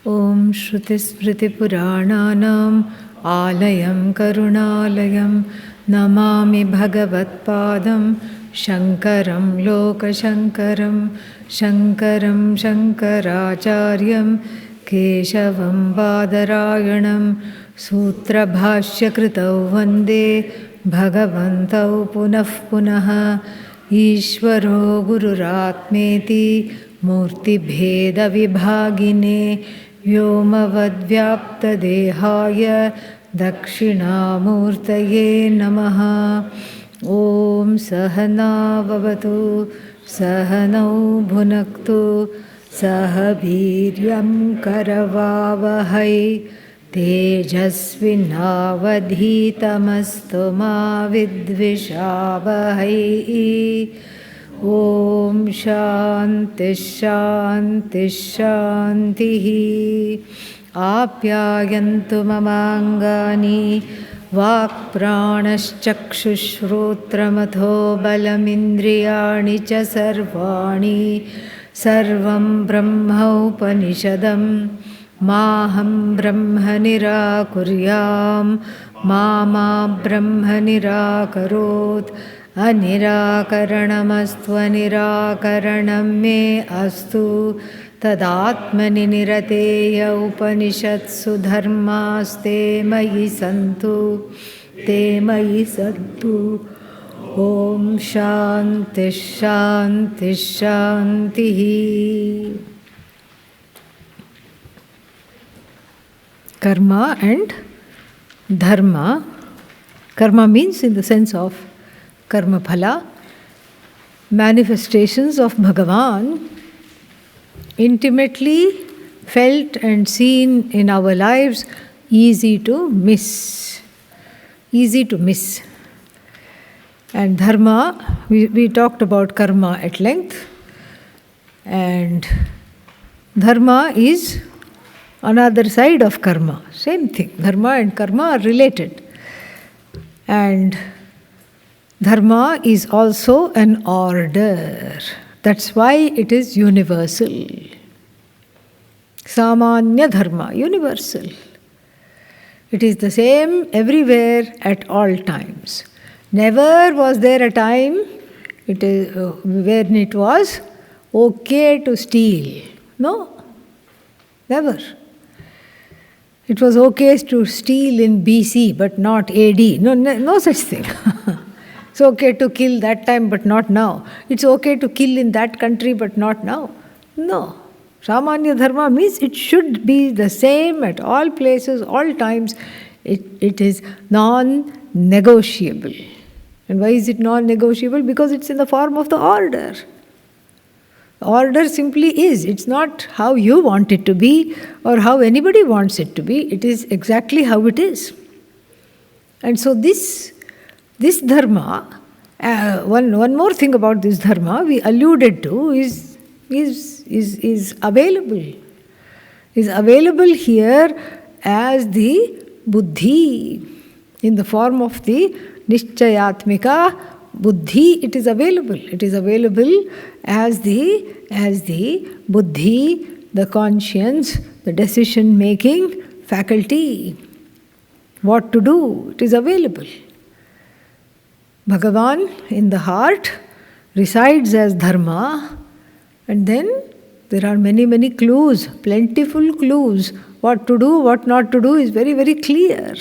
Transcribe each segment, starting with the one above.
Om Shruti Smriti Purananam Alayam Karunaalayam Namami Bhagavat Padam Shankaram Lokashankaram Shankaram Shankaracharyam Keshavam Badarayanam Sutra Bhashya Kritau Vande Bhagavantau Punah Punaha Ishvaro Gururatmeti Murti Bheda Vibhagine Vyomavadvyaptadehaya Dakshinamurtaye Namaha. Om Sahana Vavatu Sahanau Bhunaktu Sahabhiryam Karavavahai Tejasvinavadhitamastu ma vidvishavahai. Om Shanti Shanti Shanti. Apyayantu mamangani Vak pranaschakshushrotramatho balamindriyani cha sarvani Sarvam Brahma Upanishadam Maham Brahma Nirakuryam Mama Brahma Nirakarot Anirakaranamastu Anirakaranam me astu Tadatmani nirateya upanishatsu dharmaste mayi santu te mayi santu. Om Shanti Shanti Shanti. Karma and dharma. Karma means in the sense of karma phala, manifestations of Bhagavan, intimately felt and seen in our lives, easy to miss. Easy to miss. And dharma, we talked about karma at length. And dharma is another side of karma. Same thing. Dharma and karma are related. And dharma is also an order. That's why it is universal. Samanya dharma, universal. It is the same everywhere at all times. Never was there a time when it was okay to steal. No, never. It was okay to steal in BC but not AD. No such thing. It's okay to kill that time but not now. It's okay to kill in that country but not now. No. Samanya dharma means it should be the same at all places, all times. It is non-negotiable. And why is it non-negotiable? Because it's in the form of the order. Order simply is. It's not how you want it to be or how anybody wants it to be. It is exactly how it is. And so this dharma, one more thing about this dharma we alluded to is available. Is available here as the buddhi, in the form of the nischayatmika buddhi. It is available. It is available as the buddhi, the conscience, the decision-making faculty. What to do? It is available. Bhagavan in the heart resides as dharma, and then there are many, many clues, plentiful clues. What to do, what not to do is very, very clear.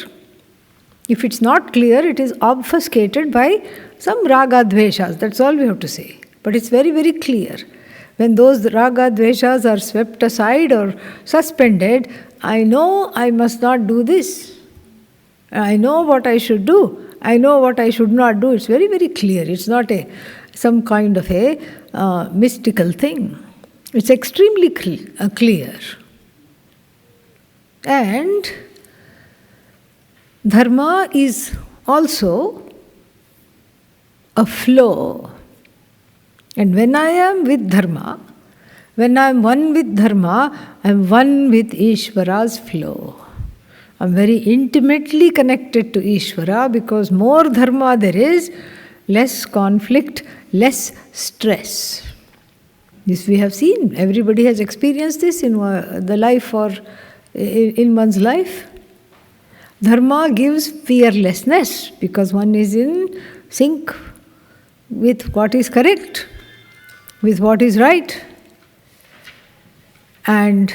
If it's not clear, it is obfuscated by some raga dveshas. That's all we have to say. But it's very, very clear. When those raga dveshas are swept aside or suspended, I know I must not do this. I know what I should do. I know what I should not do. It's very, very clear. It's not some kind of a mystical thing. It's extremely clear. And dharma is also a flow. And when I am with dharma, when I am one with dharma, I am one with Ishvara's flow. I am very intimately connected to Ishvara because more dharma there is, less conflict, less stress. This we have seen. Everybody has experienced this in the life or in one's life. Dharma gives fearlessness because one is in sync with what is correct, with what is right. And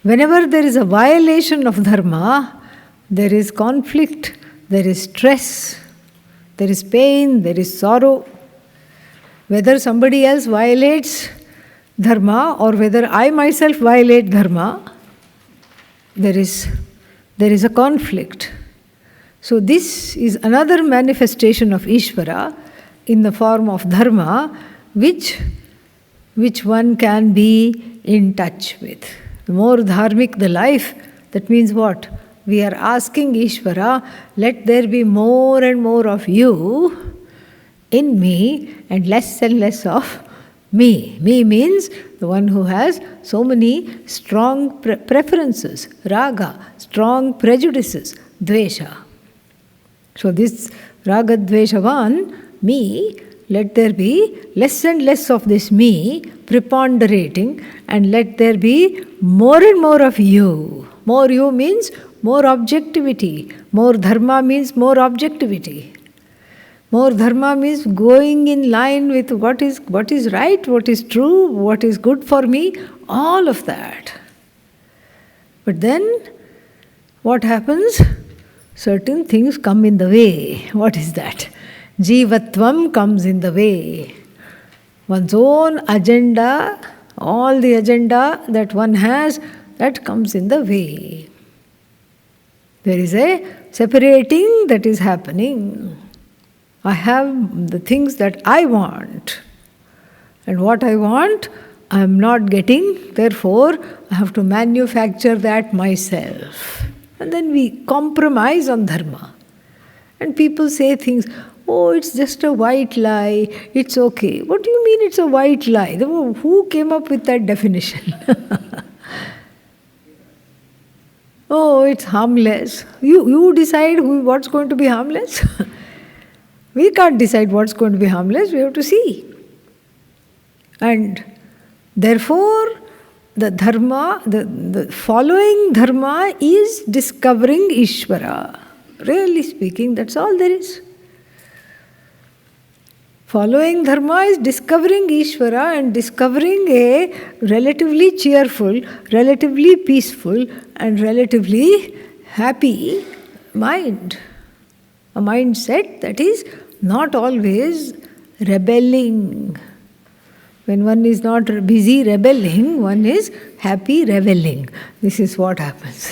whenever there is a violation of dharma, there is conflict, there is stress, there is pain, there is sorrow. Whether somebody else violates dharma or whether I myself violate dharma, there is a conflict. So this is another manifestation of Ishvara in the form of dharma, which one can be in touch with. The more dharmic the life, that means what? We are asking Ishvara, let there be more and more of you in me and less of me. Me means the one who has so many strong preferences, raga, strong prejudices, dvesha. So this raga dveshavan, me, let there be less and less of this me preponderating, and let there be more and more of you. More you means more objectivity. More dharma means more objectivity. More dharma means going in line with what is right, what is true, what is good for me, all of that. But then, what happens? Certain things come in the way. What is that? Jivatvam comes in the way. One's own agenda, all the agenda that one has, that comes in the way. There is a separating that is happening. I have the things that I want. And what I want, I am not getting. Therefore, I have to manufacture that myself. And then we compromise on dharma. And people say things, oh, it's just a white lie, it's okay. What do you mean it's a white lie? Who came up with that definition? Oh, it's harmless. You decide what's going to be harmless. We can't decide what's going to be harmless, we have to see. And therefore, the dharma, the following dharma is discovering Ishvara. Really speaking, that's all there is. Following dharma is discovering Ishvara and discovering a relatively cheerful, relatively peaceful, and relatively happy mind. A mindset that is not always rebelling. When one is not busy rebelling, one is happy reveling. This is what happens.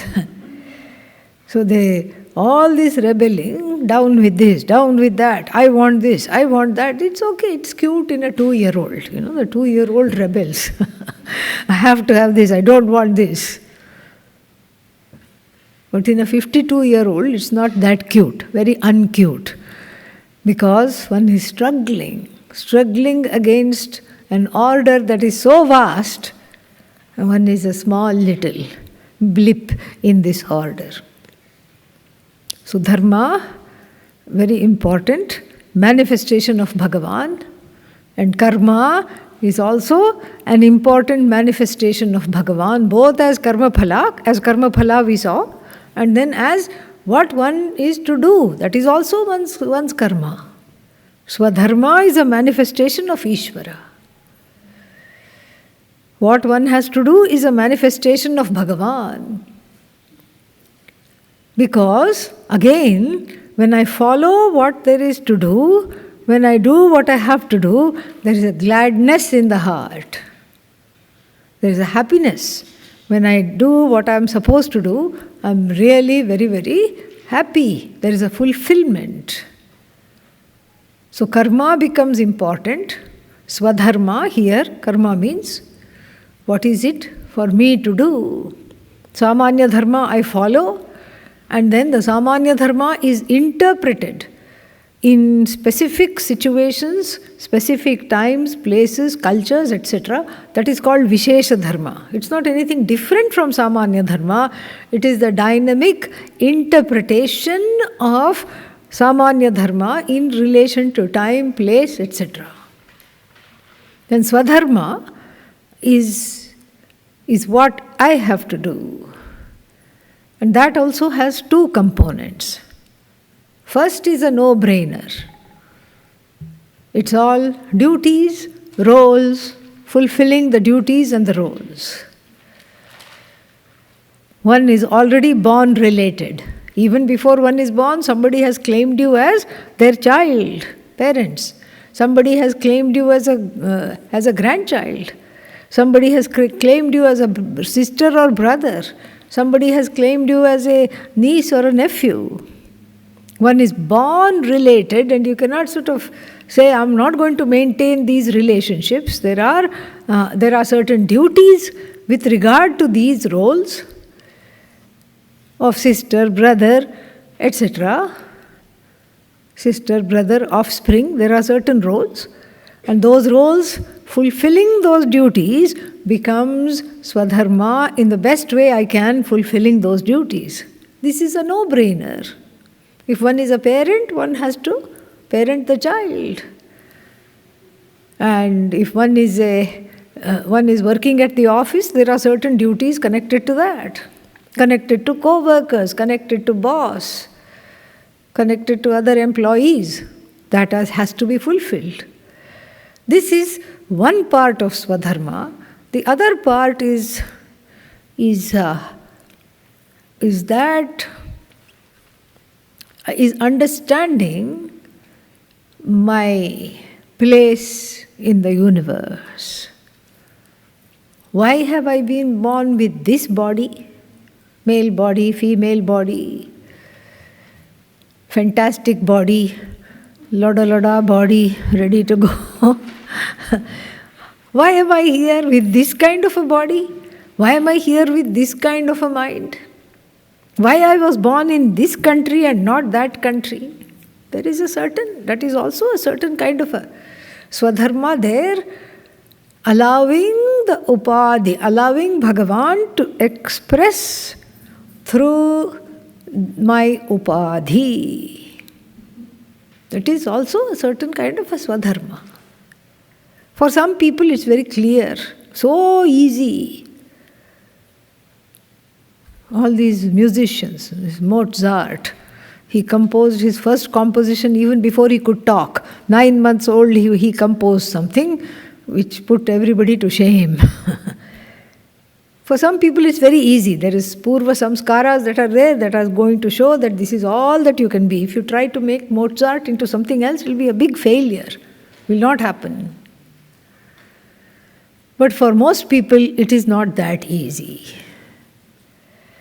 So all this rebelling, down with this, down with that, I want this, I want that, it's okay, it's cute in a 2-year-old. The 2-year-old rebels. I have to have this, I don't want this. But in a 52-year-old, it's not that cute, very uncute. Because one is struggling against an order that is so vast, and one is a small little blip in this order. So dharma, very important, manifestation of Bhagavan, and karma is also an important manifestation of Bhagavan, both as karma phala we saw, and then as what one is to do, that is also one's karma. Swadharma is a manifestation of Ishvara. What one has to do is a manifestation of Bhagavan. Because, again, when I follow what there is to do, when I do what I have to do, there is a gladness in the heart. There is a happiness. When I do what I am supposed to do, I am really very, very happy. There is a fulfillment. So karma becomes important. Swadharma here, karma means, what is it for me to do? Samanya dharma I follow, and then the Samanya dharma is interpreted in specific situations, specific times, places, cultures, etc. That is called Vishesha dharma. It's not anything different from Samanya dharma. It is the dynamic interpretation of Samanya dharma in relation to time, place, etc. Then Swadharma is what I have to do. And that also has two components. First is a no-brainer. It's all duties, roles, fulfilling the duties and the roles. One is already born related. Even before one is born, somebody has claimed you as their child, parents. Somebody has claimed you as a grandchild. Somebody has claimed you as a sister or brother. Somebody has claimed you as a niece or a nephew. One is born related, and you cannot sort of say, I'm not going to maintain these relationships. There are certain duties with regard to these roles of sister, brother, etc. Sister, brother, offspring, there are certain roles. And those roles, fulfilling those duties, becomes Swadharma in the best way I can, fulfilling those duties. This is a no-brainer. If one is a parent, one has to parent the child. And if one is working at the office, there are certain duties connected to that. Connected to co-workers, connected to boss, connected to other employees. That has to be fulfilled. This is one part of Swadharma. The other part is understanding my place in the universe. Why have I been born with this body? Male body, female body, fantastic body, loda body, ready to go. Why am I here with this kind of a body? Why am I here with this kind of a mind? Why I was born in this country and not that country? That is also a certain kind of a Swadharma there, allowing the upadhi, allowing Bhagavan to express through my upadhi. That is also a certain kind of a Swadharma. For some people it's very clear, so easy. All these musicians, Mozart, he composed his first composition even before he could talk. 9 months old he composed something which put everybody to shame. For some people it's very easy. There is purva samskaras that are there that are going to show that this is all that you can be. If you try to make Mozart into something else, it will be a big failure. It will not happen. But for most people, it is not that easy.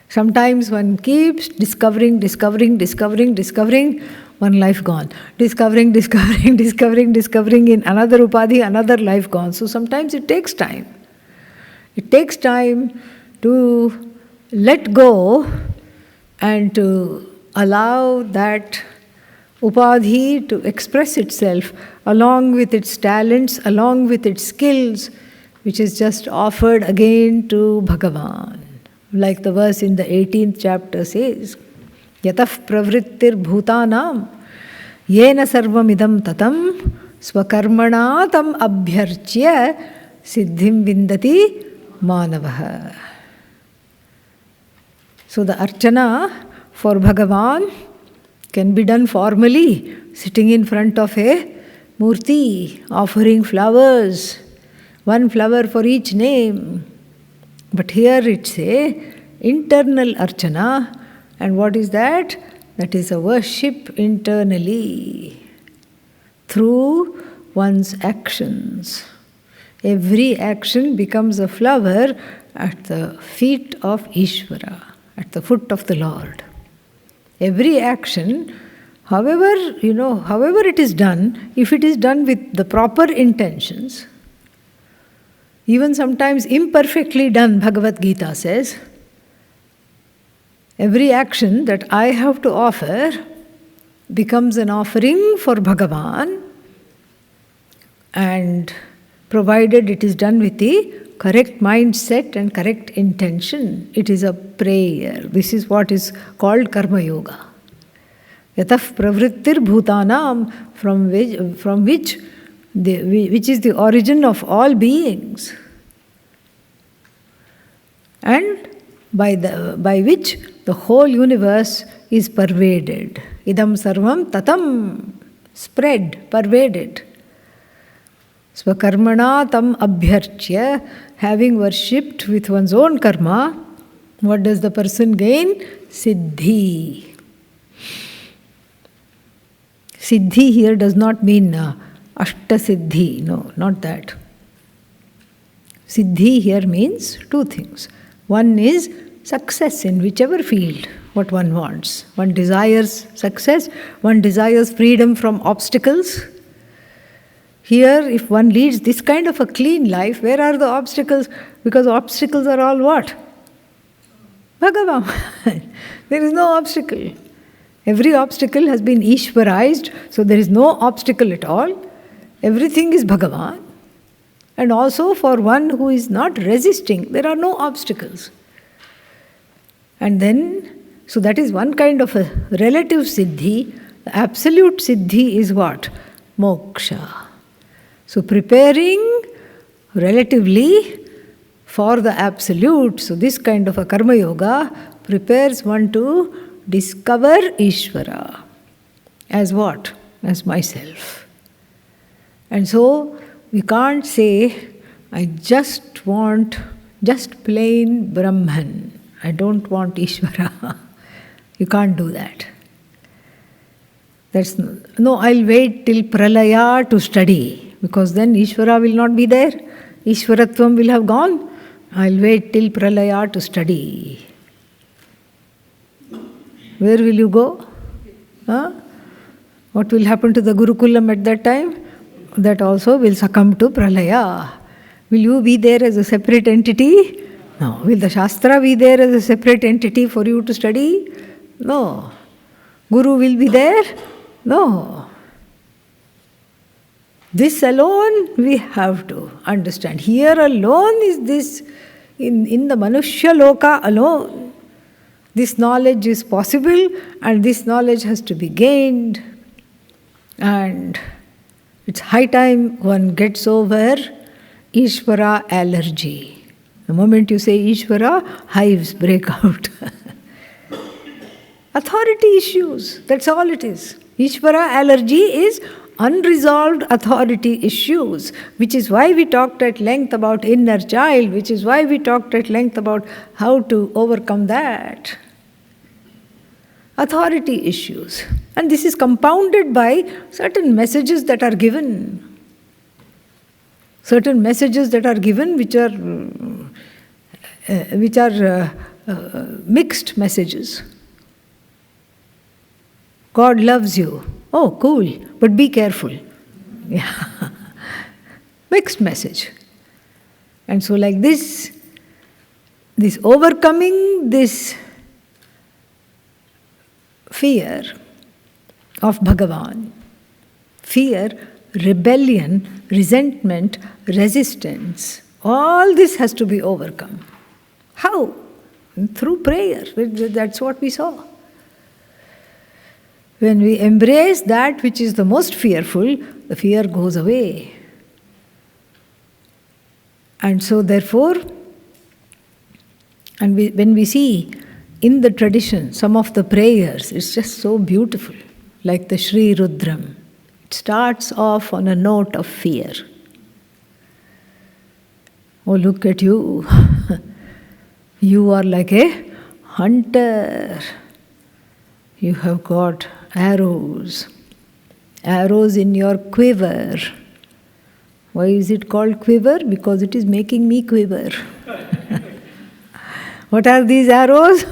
Sometimes one keeps discovering, one life gone. Discovering in another upadhi, another life gone. So sometimes it takes time. It takes time to let go and to allow that upadhi to express itself along with its talents, along with its skills, which is just offered again to Bhagavan. Like the verse in the 18th chapter says, Yatah pravrittir bhutanam yena sarvamidam tatam swakarmana tam abhyarchya siddhim vindati manavaha. So the archana for Bhagavan can be done formally, sitting in front of a murti, offering flowers, one flower for each name. But here it's a internal archana. And what is that? That is a worship internally through one's actions. Every action becomes a flower at the feet of Ishvara, at the foot of the Lord. Every action, however it is done, if it is done with the proper intentions, even sometimes imperfectly done, Bhagavad Gita says, every action that I have to offer becomes an offering for Bhagavan, and provided it is done with the correct mindset and correct intention, it is a prayer. This is what is called Karma Yoga. Yatah pravrittir bhutanam, from which which is the origin of all beings, and by which the whole universe is pervaded. Idam sarvam tatam, spread, pervaded. Swakarmana tam abhyarchya, having worshipped with one's own karma, what does the person gain? Siddhi. Siddhi here does not mean Ashta Siddhi. No, not that. Siddhi here means two things. One is success in whichever field, what one wants. One desires success, one desires freedom from obstacles. Here, if one leads this kind of a clean life, where are the obstacles? Because obstacles are all what? Bhagavan. There is no obstacle. Every obstacle has been Ishwarized, so there is no obstacle at all. Everything is Bhagavan. And also for one who is not resisting, there are no obstacles. And then, so that is one kind of a relative siddhi. The absolute siddhi is what? Moksha. So preparing relatively for the absolute. So this kind of a karma yoga prepares one to discover Ishvara. As what? As myself. And so we can't say, I just want just plain Brahman. I don't want Ishvara. You can't do that. No, I'll wait till Pralaya to study, because then Ishvara will not be there. Ishvaratvam will have gone. I'll wait till Pralaya to study. Where will you go? Huh? What will happen to the Gurukulam at that time? That also will succumb to Pralaya. Will you be there as a separate entity? No. Will the Shastra be there as a separate entity for you to study? No. Guru will be there? No. This alone we have to understand. Here alone is this, in the Manushya Loka alone, this knowledge is possible, and this knowledge has to be gained. And it's high time one gets over Ishvara allergy. The moment you say Ishvara, hives break out. Authority issues, that's all it is. Ishvara allergy is unresolved authority issues, which is why we talked at length about inner child, which is why we talked at length about how to overcome that. Authority issues. And this is compounded by certain messages that are given. Certain messages that are given which are mixed messages. God loves you. Oh, cool, but be careful. Yeah. Mixed message. And so like this overcoming this fear of Bhagavan, fear, rebellion, resentment, resistance, all this has to be overcome. How? Through prayer. That's what we saw. When we embrace that which is the most fearful, the fear goes away. And so therefore, when we see in the tradition some of the prayers, it's just so beautiful, like the Sri Rudram. It starts off on a note of fear. Oh, look at you. You are like a hunter. You have got arrows in your quiver. Why is it called quiver? Because it is making me quiver. What are these arrows?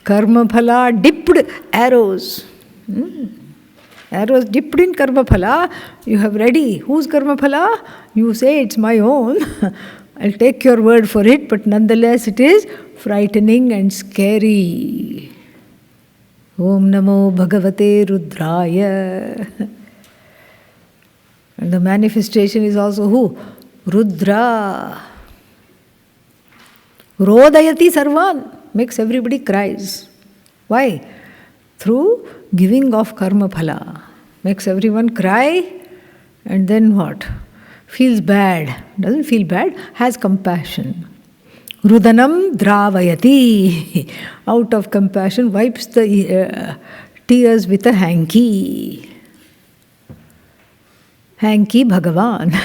Karma phala dipped arrows. Arrows dipped in karma phala. You have ready. Whose karma phala? You say it's my own. I'll take your word for it, but nonetheless it is frightening and scary. Om Namo Bhagavate Rudraya. And the manifestation is also who? Rudra. Rodayati Sarvan. Makes everybody cries. Why? Through giving of karma phala. Makes everyone cry, And then what? Feels bad. Doesn't feel bad, has compassion. Rudanam dravayati. Out of compassion, wipes the tears with a hanky. Hanky Bhagavan.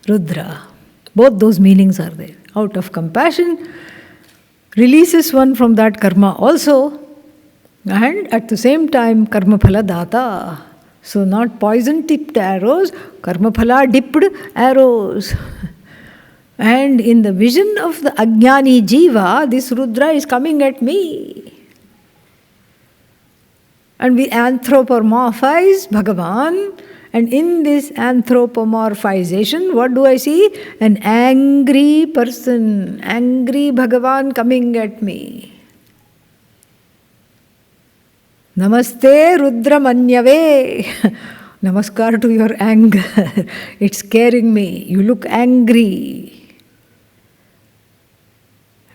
Rudra. Both those meanings are there. Out of compassion, releases one from that karma also, and at the same time, karma phala data. So, not poison tipped arrows, karma phala dipped arrows. And in the vision of the Ajnani Jiva, this Rudra is coming at me. And we anthropomorphize Bhagavan. And in this anthropomorphization, what do I see? An angry person, angry Bhagavan coming at me. Namaste Rudra Manyave. Namaskar to your anger. It's scaring me. You look angry.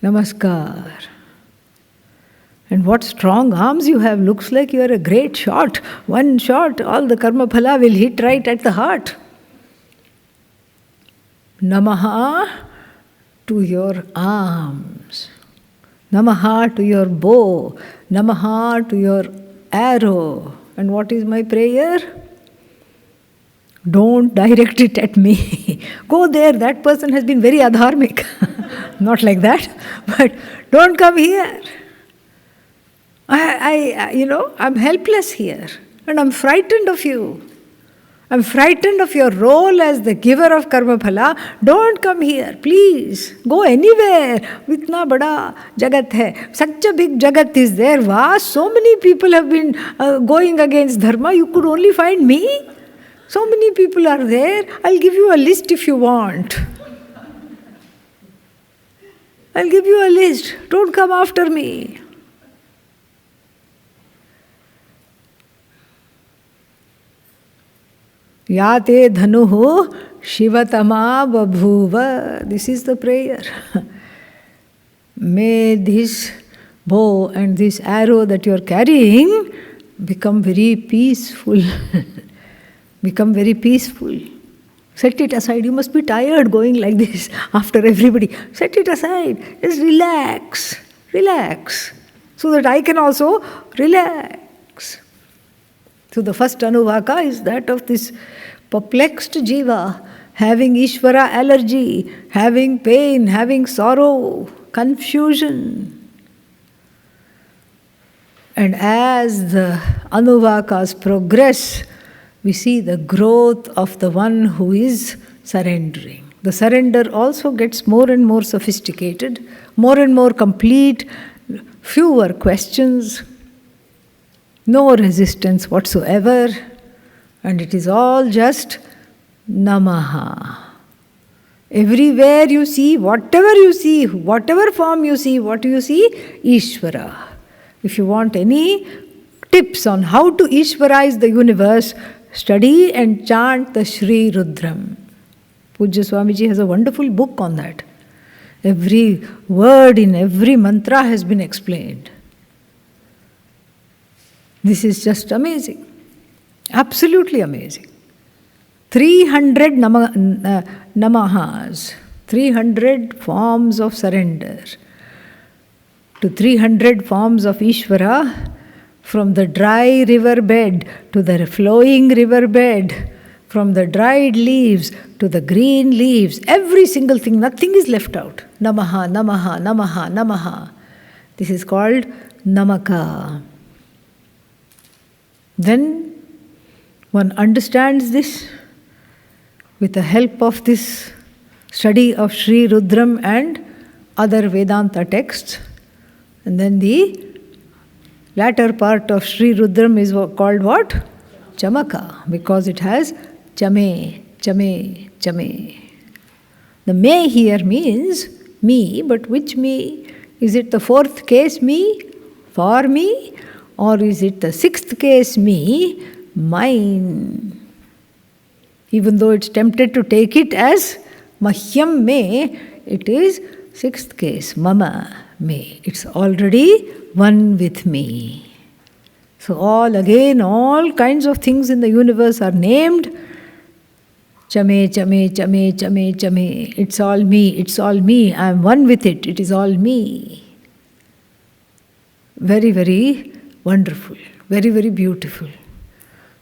Namaskar. And what strong arms you have. Looks like you are a great shot. One shot, all the karma phala will hit right at the heart. Namaha to your arms. Namaha to your bow. Namaha to your arrow. And what is my prayer? Don't direct it at me. Go there, that person has been very adharmic. Not like that, but don't come here. I'm helpless here, and I'm frightened of you. I'm frightened of your role as the giver of karma phala. Don't come here, please. Go anywhere. Itna bada jagat hai. Such a big jagat is there. Vast. So many people have been going against dharma. You could only find me. So many people are there. I'll give you a list if you want. I'll give you a list. Don't come after me. Yate dhanuhu shivatama babhuva. This is the prayer. May this bow and this arrow that you are carrying become very peaceful. Become very peaceful. Set it aside. You must be tired going like this after everybody. Set it aside. Just relax. Relax. So that I can also relax. So the first anuvaka is that of this perplexed jiva, having Ishvara allergy, having pain, having sorrow, confusion. And as the anuvakas progress, we see the growth of the one who is surrendering. The surrender also gets more and more sophisticated, more and more complete, fewer questions, no resistance whatsoever, and it is all just Namaha. Everywhere you see, whatever form you see, what do you see? Ishvara. If you want any tips on how to Ishvarize the universe, study and chant the Sri Rudram. Pujya Swamiji has a wonderful book on that. Every word in every mantra has been explained. This is just amazing. Absolutely amazing. 300 namahas, 300 forms of surrender to 300 forms of Ishvara, from the dry river bed to the flowing river bed, from the dried leaves to the green leaves, every single thing, nothing is left out. Namaha, Namaha, Namaha, Namaha. This is called Namaka. Then one understands this with the help of this study of Sri Rudram and other Vedanta texts. And then the latter part of Sri Rudram is called what? Chamaka, because it has chame, chame, chame. The me here means me, but which me? Is it the fourth case me, for me? Or is it the sixth case me, mine? Even though it's tempted to take it as Mahyam me, it is sixth case, Mama me. It's already one with me. So all kinds of things in the universe are named Chame, chame, chame, chame, chame. It's all me, it's all me. I am one with it, it is all me. Very, very wonderful, very, very beautiful.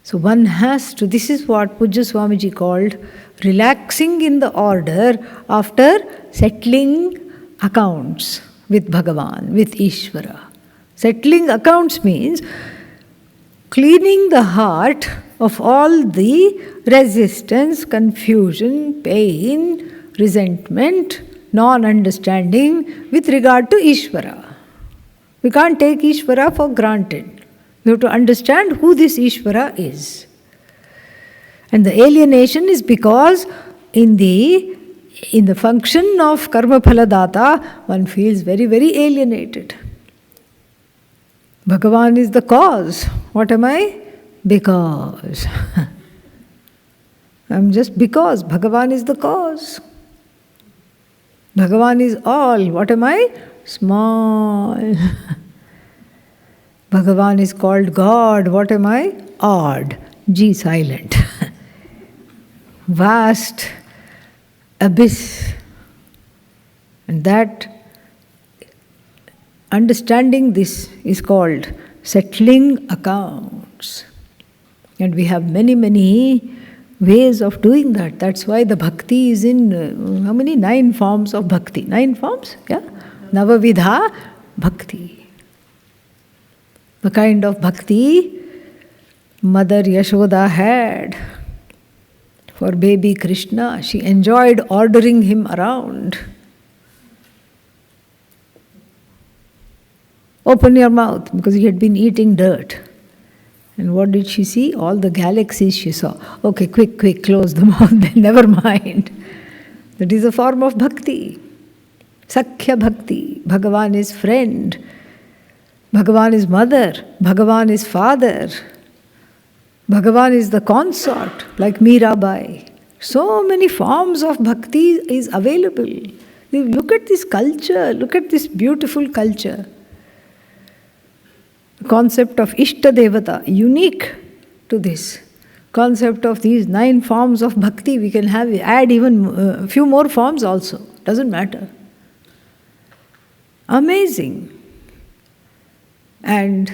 So one has to, this is what Pujya Swamiji called relaxing in the order after settling accounts with Bhagavan, with Ishvara. Settling accounts means cleaning the heart of all the resistance, confusion, pain, resentment, non-understanding with regard to Ishvara. We can't take Ishvara for granted. We have to understand who this Ishvara is. And the alienation is because in the function of karma phaladata, one feels very, very alienated. Bhagavan is the cause. What am I? Because. I'm just because. Bhagavan is the cause. Bhagavan is all. What am I? Small. Bhagavan is called God. What am I? Odd. G silent. Vast abyss. And that, understanding this is called settling accounts. And we have many, many ways of doing that. That's why the bhakti is in, how many? 9 forms of bhakti. 9 forms? Yeah? Navavidha bhakti. The kind of bhakti Mother Yashoda had for baby Krishna. She enjoyed ordering him around. Open your mouth, because he had been eating dirt. And what did she see? All the galaxies she saw. Okay, quick, close the mouth, never mind. That is a form of bhakti. Sakhya bhakti. Bhagavan is friend. Bhagavan is mother. Bhagavan is father. Bhagavan is the consort, like Mirabai. So many forms of bhakti is available. Look at this culture. Look at this beautiful culture. The concept of Ishta Devata, unique to this. Concept of these 9 forms of bhakti, we can add even a few more forms also. Doesn't matter. Amazing. And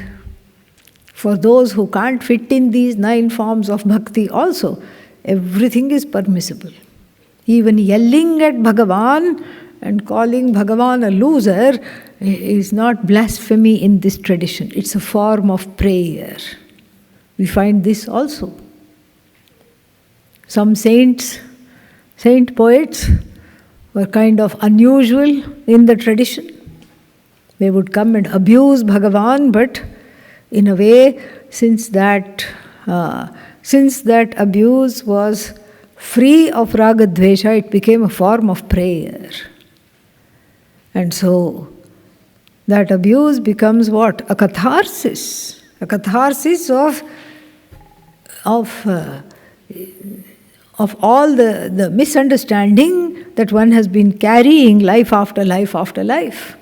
for those who can't fit in these 9 forms of bhakti also, everything is permissible. Even yelling at Bhagavan and calling Bhagavan a loser is not blasphemy in this tradition. It's a form of prayer. We find this also. Some saint poets were kind of unusual in the tradition. They would come and abuse Bhagavan, but in a way, since that abuse was free of raga dvesha, it became a form of prayer. And so, that abuse becomes what? A catharsis. A catharsis of all the misunderstanding that one has been carrying life after life after life.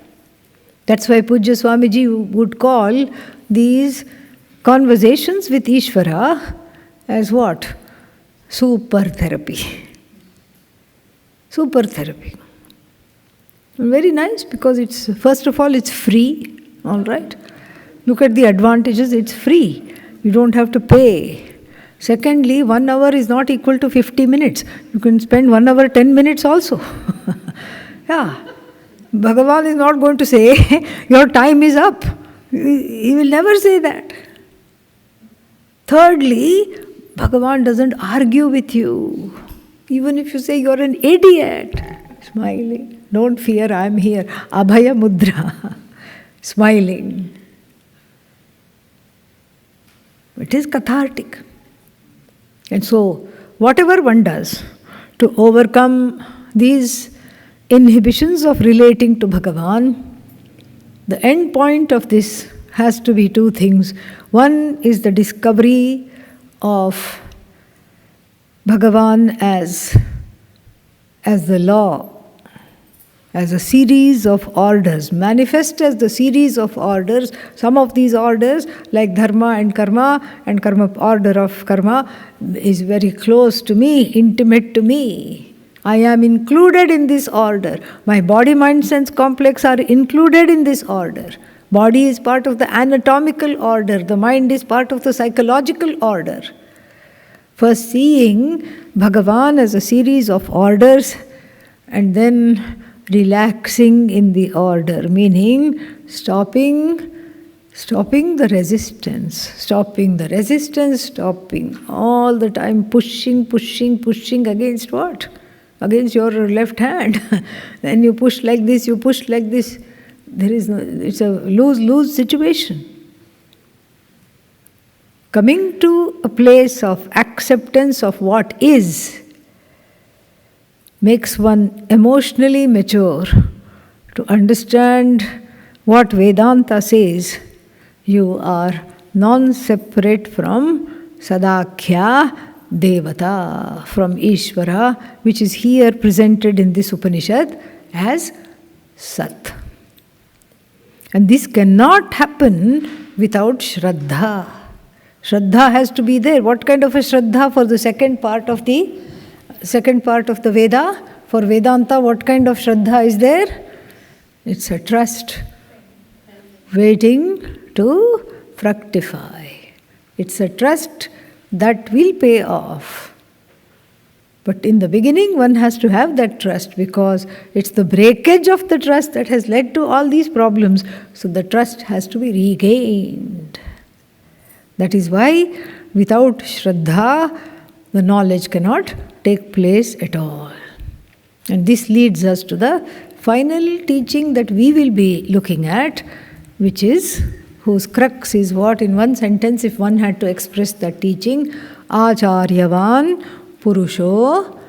That's why Pujya Swamiji would call these conversations with Ishvara as what? Super therapy. Super therapy. Very nice, because it's, first of all, it's free, all right? Look at the advantages, it's free. You don't have to pay. Secondly, 1 hour is not equal to 50 minutes. You can spend 1 hour, 10 minutes also. Yeah. Bhagavan is not going to say, your time is up. He will never say that. Thirdly, Bhagavan doesn't argue with you. Even if you say you're an idiot, smiling. Don't fear, I am here. Abhaya mudra. Smiling. It is cathartic. And so, whatever one does to overcome these inhibitions of relating to Bhagavan, the end point of this has to be 2 things. One is the discovery of Bhagavan as the law, as a series of orders, manifest as the series of orders. Some of these orders, like dharma and karma order of karma, is very close to me, intimate to me. I am included in this order. My body, mind, sense complex are included in this order. Body is part of the anatomical order. The mind is part of the psychological order. First seeing Bhagavan as a series of orders and then relaxing in the order, meaning stopping the resistance, stopping all the time, pushing against what? Against your left hand. Then you push like this, There is no, it's a lose-lose situation. Coming to a place of acceptance of what is makes one emotionally mature to understand what Vedanta says. You are non-separate from Sadakhya Devata, from Ishvara, which is here presented in this Upanishad as Sat. And this cannot happen without Shraddha. Shraddha has to be there. What kind of a Shraddha for the second part of the Veda? For Vedanta, what kind of Shraddha is there? It's a trust waiting to fructify. It's a trust that will pay off. But in the beginning, one has to have that trust, because it's the breakage of the trust that has led to all these problems. So the trust has to be regained. That is why without Shraddha, the knowledge cannot take place at all. And this leads us to the final teaching that we will be looking at, which is, whose crux is what, in one sentence, if one had to express that teaching, Acharyavan Purusho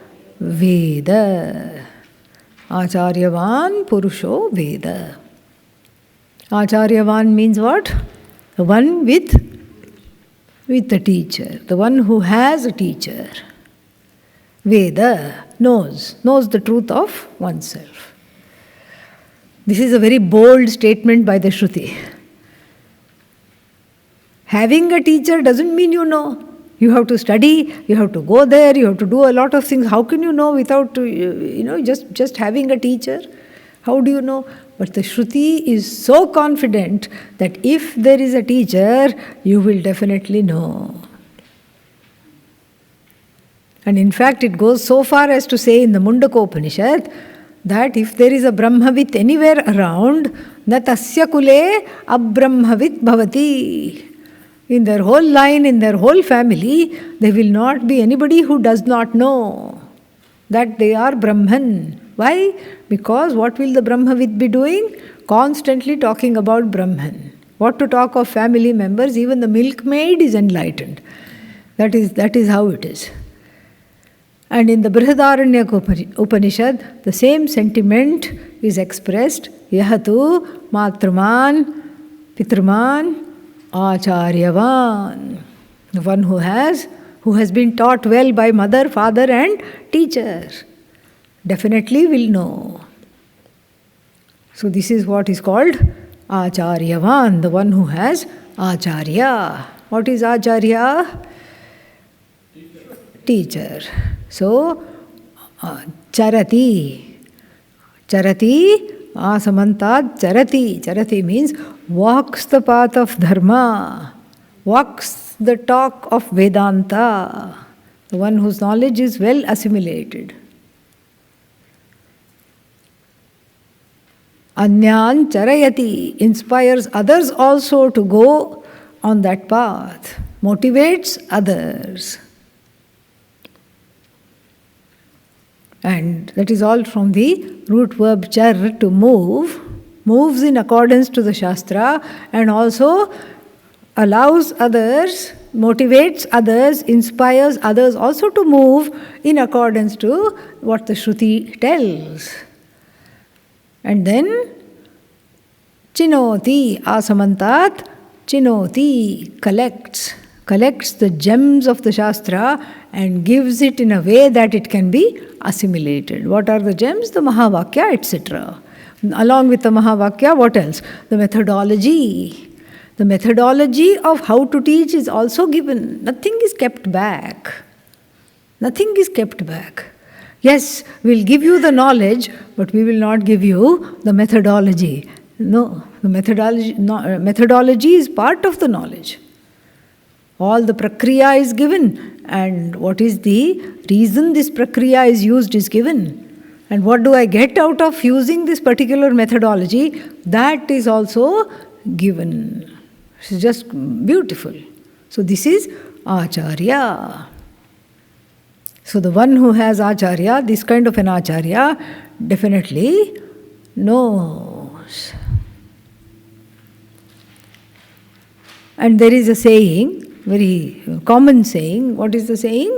Veda. Acharyavan Purusho Veda. Acharyavan means what? The one with the teacher, the one who has a teacher. Veda, knows the truth of oneself. This is a very bold statement by the Shruti. Having a teacher doesn't mean you know. You have to study, you have to go there, you have to do a lot of things. How can you know without, just having a teacher? How do you know? But the Shruti is so confident that if there is a teacher, you will definitely know. And in fact, it goes so far as to say in the Mundaka Upanishad that if there is a Brahmavit anywhere around, na tasya kule abrahmavit bhavati. In their whole line, in their whole family, there will not be anybody who does not know that they are Brahman. Why? Because what will the Brahmavit be doing? Constantly talking about Brahman. What to talk of family members? Even the milkmaid is enlightened. That is how it is. And in the Brihadaranyaka Upanishad, the same sentiment is expressed. Yahatu matraman pitraman Acharyavan, the one who has been taught well by mother, father and teacher, definitely will know. So this is what is called Acharyavan, the one who has Acharya. What is Acharya? Teacher. So, Charati. Asamantad charati. Charati means walks the path of dharma, walks the talk of Vedanta, the one whose knowledge is well assimilated. Anyan charayati, inspires others also to go on that path, motivates others. And that is all from the root verb char, to move, moves in accordance to the Shastra, and also allows others, motivates others, inspires others also to move in accordance to what the Shruti tells. And then Chinoti, asamantat, Chinoti, collects, collects the gems of the Shastra and gives it in a way that it can be assimilated. What are the gems? The Mahavakya, etc. Along with the Mahavakya, what else? The methodology. The methodology of how to teach is also given. Nothing is kept back. Nothing is kept back. Yes, we'll give you the knowledge, but we will not give you the methodology. No, the methodology is part of the knowledge. All the prakriya is given, and what is the reason this prakriya is used is given. And what do I get out of using this particular methodology? That is also given. It's just beautiful. So this is Acharya. So the one who has Acharya, this kind of an Acharya, definitely knows. And there is a saying, very common saying. What is the saying?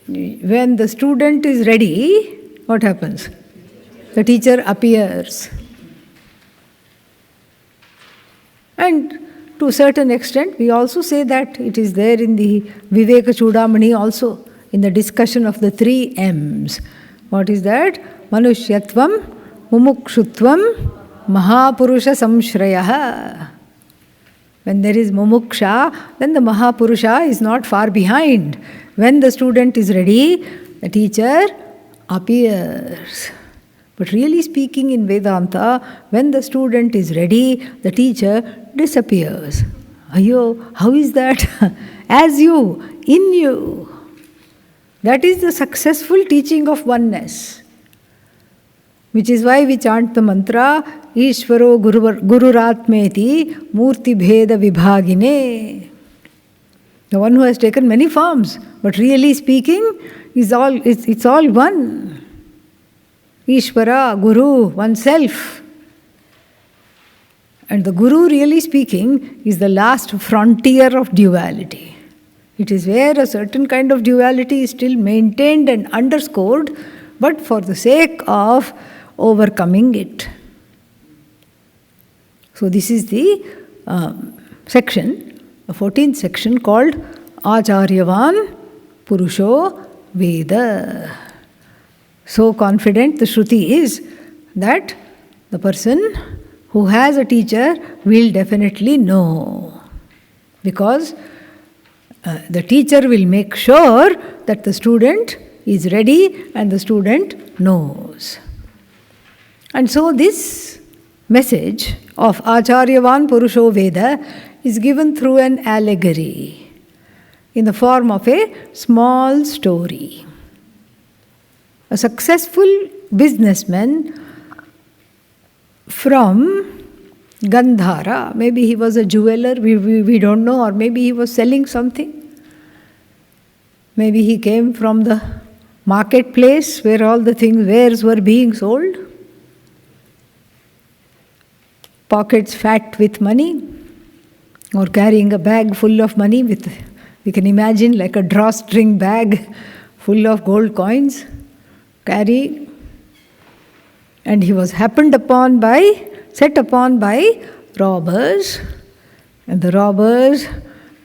When the student is ready, what happens? The teacher appears. And to a certain extent, we also say that it is there in the Viveka Chudamani also, in the discussion of the 3 M's. What is that? Manushyatvam, Mumukshutvam, Mahapurusha Samshrayaha. When there is mumuksha, then the Mahapurusha is not far behind. When the student is ready, the teacher appears. But really speaking in Vedanta, when the student is ready, the teacher disappears. Ayo, how is that? As you, in you. That is the successful teaching of oneness. Which is why we chant the mantra, Ishvaro Gururatmeti Murti Bheda Vibhagine. The one who has taken many forms, but really speaking, it's all one. Ishvara, Guru, oneself. And the Guru, really speaking, is the last frontier of duality. It is where a certain kind of duality is still maintained and underscored, but for the sake of overcoming it. So this is the section, the 14th section called Acharyavan Purusho Veda. So confident the Shruti is that the person who has a teacher will definitely know. Because the teacher will make sure that the student is ready and the student knows. And so this message of Acharyavan Purusho Veda is given through an allegory in the form of a small story. A successful businessman from Gandhara, maybe he was a jeweler, we don't know, or maybe he was selling something. Maybe he came from the marketplace where all the wares were being sold. Pockets fat with money, or carrying a bag full of money with, we can imagine like a drawstring bag full of gold coins, carry. And he was set upon by robbers. And the robbers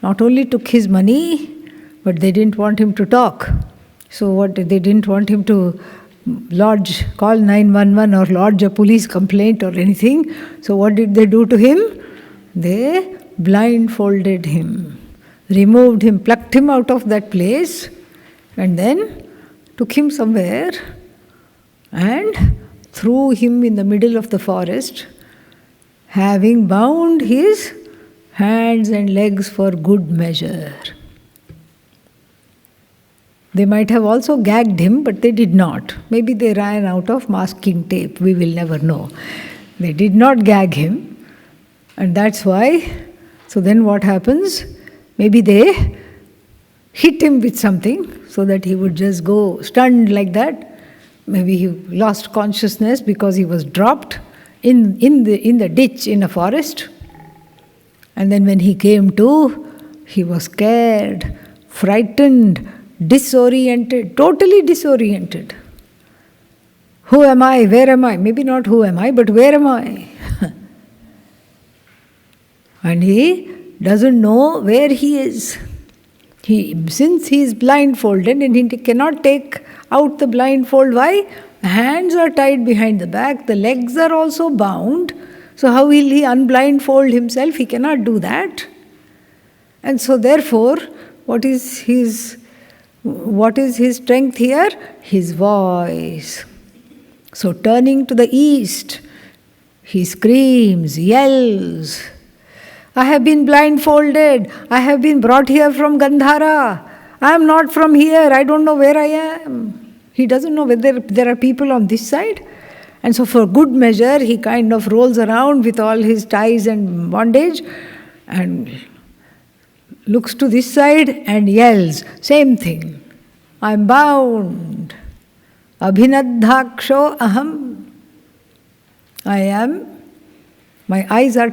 not only took his money, but they didn't want him to talk. So they didn't want him to call 911 or lodge a police complaint or anything. So what did they do to him? They blindfolded him, removed him, plucked him out of that place, and then took him somewhere and threw him in the middle of the forest, having bound his hands and legs for good measure. They might have also gagged him, but they did not. Maybe they ran out of masking tape. We will never know. They did not gag him. And that's why. So then what happens? Maybe they hit him with something so that he would just go stunned like that. Maybe he lost consciousness because he was dropped in the ditch in a forest. And then when he came to, he was scared, frightened, disoriented, totally disoriented. Who am I? Where am I? Maybe not who am I, but where am I? And he doesn't know where he is. Since he is blindfolded and he cannot take out the blindfold, why? Hands are tied behind the back, the legs are also bound. So how will he unblindfold himself? He cannot do that. And so therefore, what is his strength here? His voice. So turning to the east, he screams, yells, I have been blindfolded. I have been brought here from Gandhara. I am not from here. I don't know where I am. He doesn't know whether there are people on this side. And so for good measure, he kind of rolls around with all his ties and bondage and looks to this side and yells, same thing. I am bound. Abhinadhaksho aham. My eyes are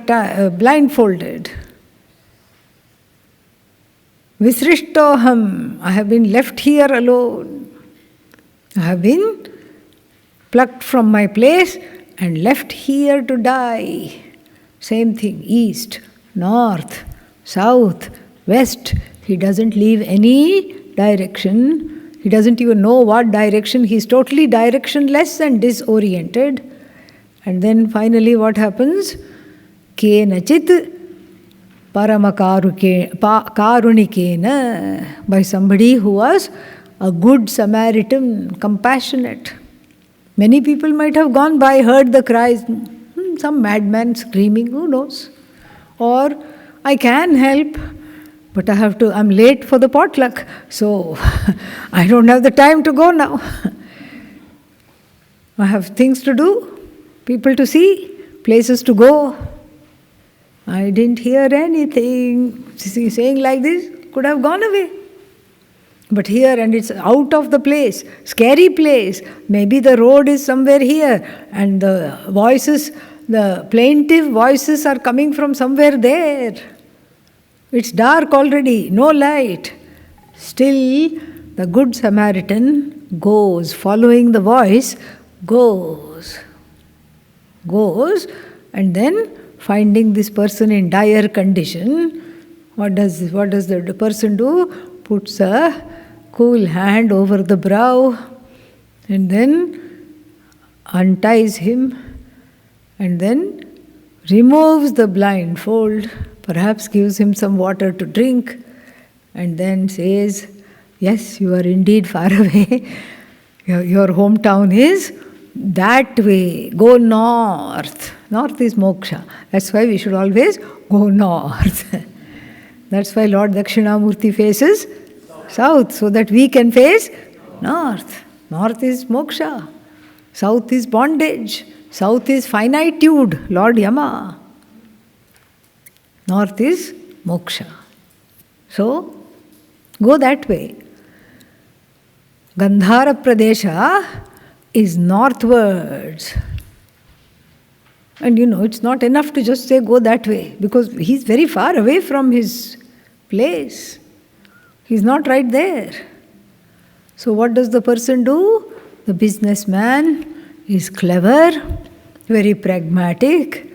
blindfolded. Visrishtoham. I have been left here alone. I have been plucked from my place and left here to die. Same thing, east, north, south, west. He doesn't leave any direction. He doesn't even know what direction. He's totally directionless and disoriented. And then finally what happens? Kenachit paramakarunikeena, by somebody who was a good Samaritan, compassionate. Many people might have gone by, heard the cries, some madman screaming, who knows? Or, I can help, but I'm late for the potluck, so I don't have the time to go now. I have things to do, people to see, places to go. I didn't hear anything. Saying like this, could have gone away. But here, and it's out of the place, scary place. Maybe the road is somewhere here, and the voices, the plaintive voices are coming from somewhere there. It's dark already, no light. Still, the good Samaritan goes, following the voice, goes, and then finding this person in dire condition, what does the person do? Puts a cool hand over the brow and then unties him and then removes the blindfold, perhaps gives him some water to drink, and then says, yes, you are indeed far away. Your hometown is that way. Go north. North is moksha. That's why we should always go north. That's why Lord Dakshinamurti faces south, so that we can face north. North is moksha. South is bondage. South is finitude, Lord Yama. North is moksha. So, go that way. Gandhara Pradesha is northwards. And it's not enough to just say go that way, because he's very far away from his place. He's not right there. So what does the person do? The businessman is clever, very pragmatic,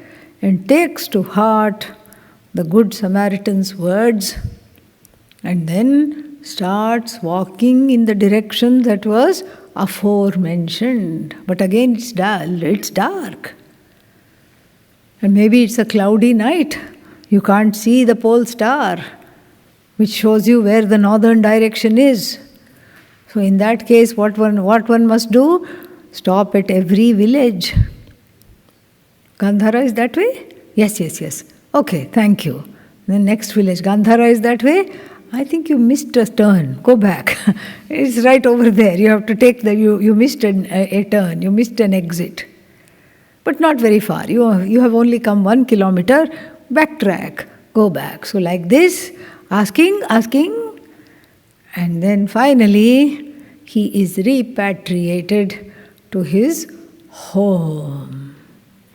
and takes to heart the good Samaritan's words, and then starts walking in the direction that was aforementioned. But again, it's dull, it's dark. And maybe it's a cloudy night. You can't see the pole star, which shows you where the northern direction is. So in that case, what one must do? Stop at every village. Gandhara is that way? Yes. Okay, thank you. Then next village, Gandhara is that way? I think you missed a turn. Go back. It's right over there. You have to take you missed a turn. You missed an exit. But not very far. You have only come 1 kilometer. Backtrack. Go back. So like this, asking, and then finally he is repatriated to his home.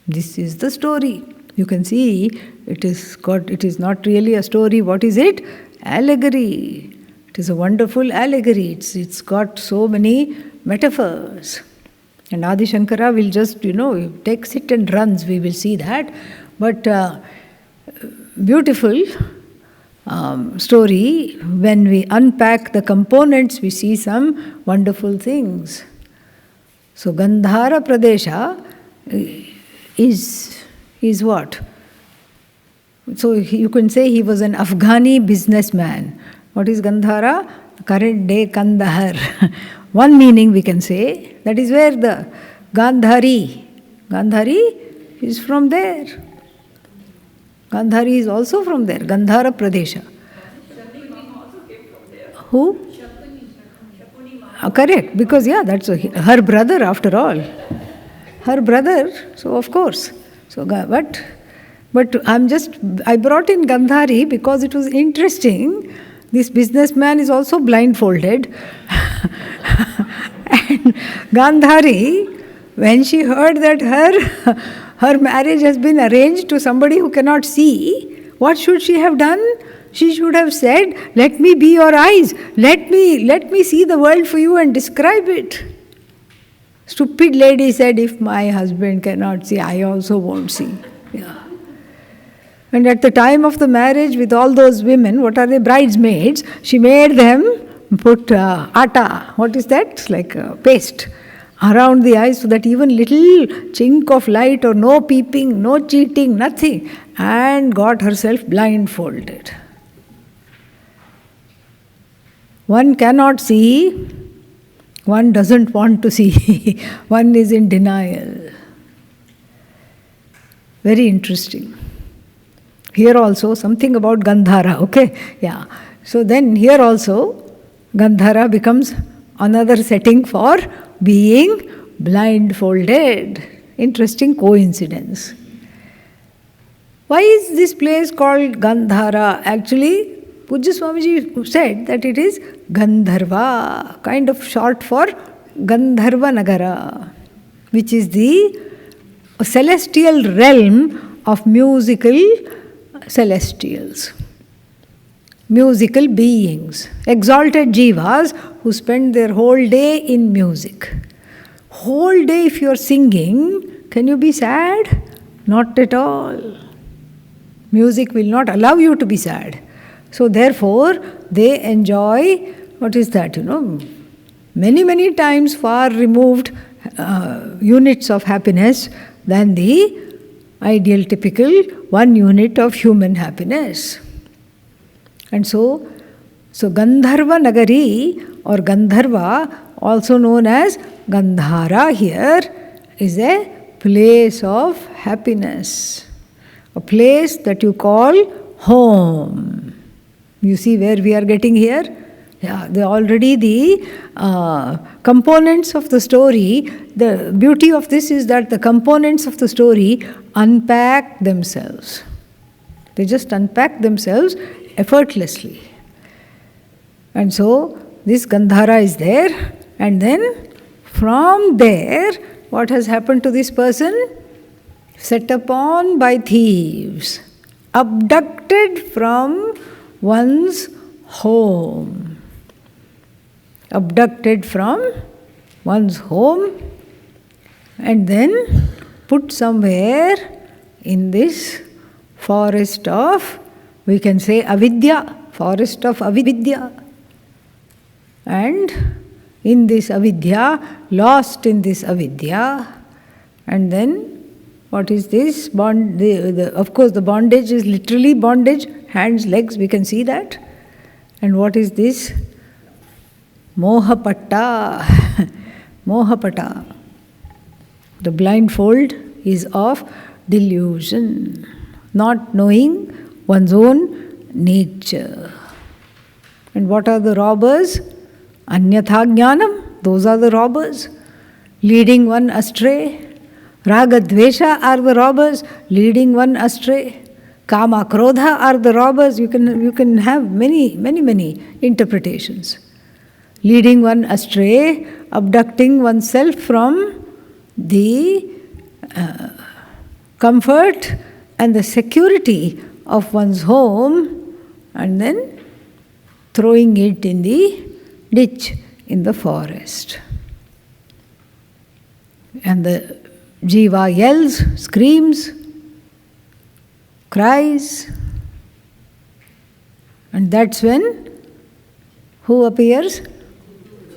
This is the story. You can see it is not really a story. What is it? Allegory. It is a wonderful allegory. It's got so many metaphors. And Adi Shankara will just, takes it and runs. We will see that. But beautiful, story, when we unpack the components, we see some wonderful things. So Gandhara Pradesha is what? So you can say he was an Afghani businessman. What is Gandhara? Current day Kandahar. One meaning we can say, that is where the Gandhari is from there. Gandhari is also from there, Gandhara Pradesha. Who? Correct, because that's her brother after all. Her brother, so of course. So, but I brought in Gandhari because it was interesting. This businessman is also blindfolded. And Gandhari, when she heard that her marriage has been arranged to somebody who cannot see, what should she have done? She should have said, "Let me be your eyes. Let me see the world for you and describe it." Stupid lady said, "If my husband cannot see, I also won't see." Yeah. And at the time of the marriage with all those women, what are they? Bridesmaids. She made them put atta. What is that? It's like paste around the eyes so that even little chink of light or no peeping, no cheating, nothing. And got herself blindfolded. One cannot see, one doesn't want to see, one is in denial. Very interesting. Here also, something about Gandhara, okay? Yeah. So then here also, Gandhara becomes another setting for being blindfolded. Interesting coincidence. Why is this place called Gandhara? Actually, Pujya Swamiji said that it is Gandharva, kind of short for Gandharva Nagara, which is the celestial realm of musical celestials, musical beings, exalted jivas who spend their whole day in music. Whole day if you are singing, can you be sad? Not at all. Music will not allow you to be sad. So therefore, they enjoy, what is that, many, many times far removed units of happiness than the ideal, typical 1 unit of human happiness. And so Gandharva Nagari or Gandharva, also known as Gandhara here, is a place of happiness. A place that you call home. You see where we are getting here? Yeah, the components of the story, the beauty of this is that the components of the story unpack themselves. They just unpack themselves effortlessly. And so this Gandhara is there, and then from there, what has happened to this person? Set upon by thieves, abducted from one's home. Abducted from one's home and then put somewhere in this forest of, we can say, avidya, forest of avidya. And in this avidya, lost in this avidya, and then what is this? Of course, the bondage is literally bondage, hands, legs, we can see that. And what is this? Mohapatta. Mohapatta. The blindfold is of delusion, not knowing one's own nature. And what are the robbers? Anyatha jnanam, those are the robbers, leading one astray. Raga dvesha are the robbers, leading one astray. Kama krodha are the robbers. You can have many interpretations. Leading one astray, abducting oneself from the comfort and the security of one's home, and then throwing it in the ditch in the forest. And the jiva yells, screams, cries, And that's when who appears?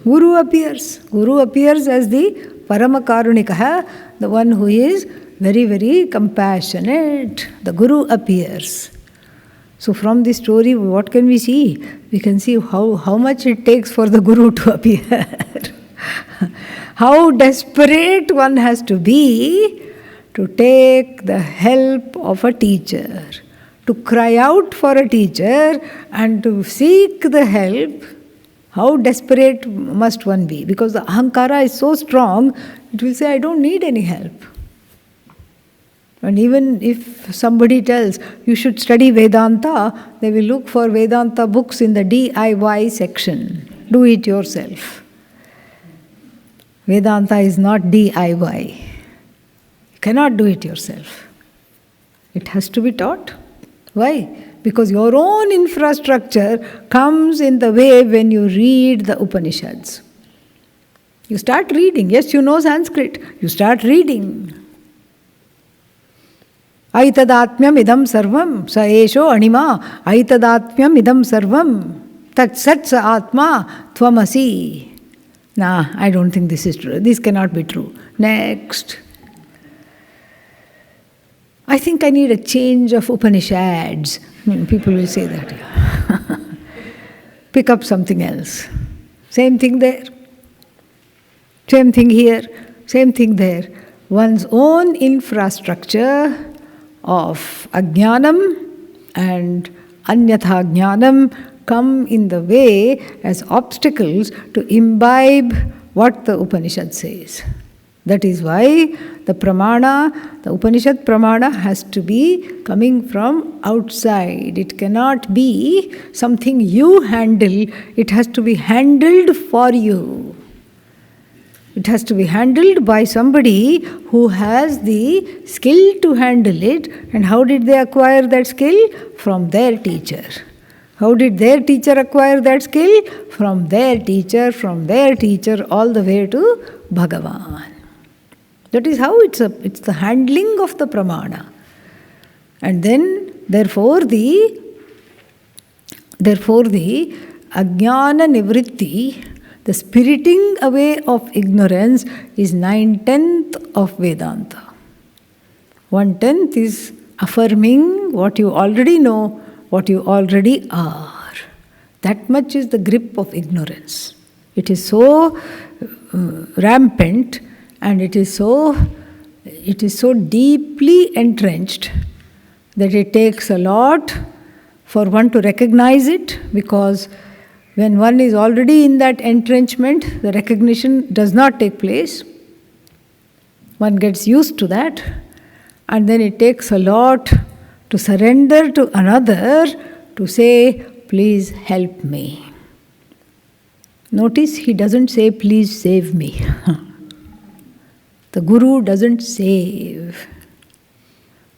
Guru appears. Guru appears as the Paramakarunika, the one who is very, very compassionate. The Guru appears. So from this story, what can we see? We can see how much it takes for the Guru to appear. How desperate one has to be to take the help of a teacher, to cry out for a teacher and to seek the help. How desperate must one be? Because the ahankara is so strong, it will say, I don't need any help. And even if somebody tells, you should study Vedanta, they will look for Vedanta books in the DIY section. Do it yourself. Vedanta is not DIY. You cannot do it yourself. It has to be taught. Why? Because your own infrastructure comes in the way when you read the Upanishads. You start reading. Yes, you know Sanskrit. You start reading. Aitadatmyam idam sarvam, sa esho anima, aitadatmyam idam sarvam, tat sat sa atma tvam asi. Nah, I don't think this is true. This cannot be true. Next. I think I need a change of Upanishads. People will say that. Yeah. Pick up something else. Same thing there. Same thing here. Same thing there. One's own infrastructure of ajnanam and anyatha jnanam come in the way as obstacles to imbibe what the Upanishad says. That is why the pramana, the Upanishad pramana has to be coming from outside. It cannot be something you handle, it has to be handled for you. It has to be handled by somebody who has the skill to handle it. And how did they acquire that skill? From their teacher. How did their teacher acquire that skill? From their teacher, all the way to Bhagavan. That is how it's the handling of the pramana. And then, therefore, the ajnana nivritti, the spiriting away of ignorance, is 9/10 of Vedanta. 1/10 is affirming what you already know, what you already are. That much is the grip of ignorance. It is so rampant and it is so deeply entrenched that it takes a lot for one to recognize it, because when one is already in that entrenchment, the recognition does not take place. One gets used to that, and then it takes a lot to surrender to another to say, please help me. Notice he doesn't say, please save me. The Guru doesn't save.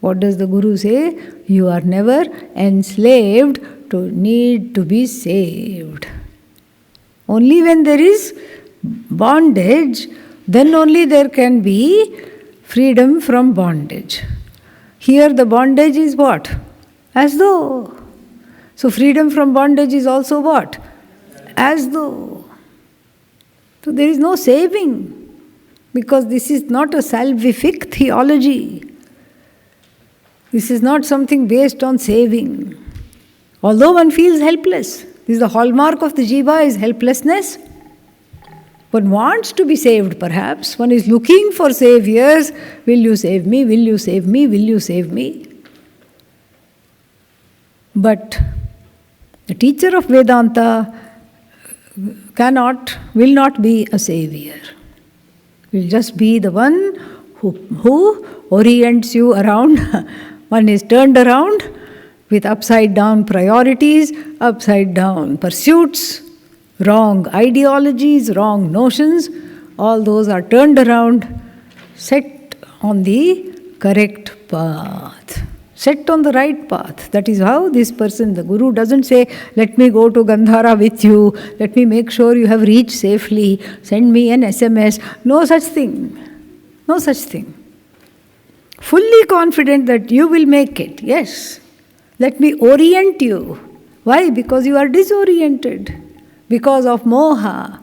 What does the Guru say? You are never enslaved to need to be saved. Only when there is bondage, then only there can be freedom from bondage. Here the bondage is what? As though. So freedom from bondage is also what? As though. So there is no saving, because this is not a salvific theology. This is not something based on saving. Although one feels helpless, this is the hallmark of the jiva, is helplessness. One wants to be saved perhaps. One is looking for saviors. Will you save me? Will you save me? Will you save me? But the teacher of Vedanta will not be a savior. Will just be the one who orients you around. One is turned around with upside down priorities, upside down pursuits, wrong ideologies, wrong notions. All those are turned around, set on the correct path, set on the right path. That is how this person, the Guru, doesn't say, let me go to Gandhara with you, let me make sure you have reached safely, send me an SMS. No such thing. No such thing. Fully confident that you will make it. Yes. Let me orient you. Why? Because you are disoriented. Because of moha.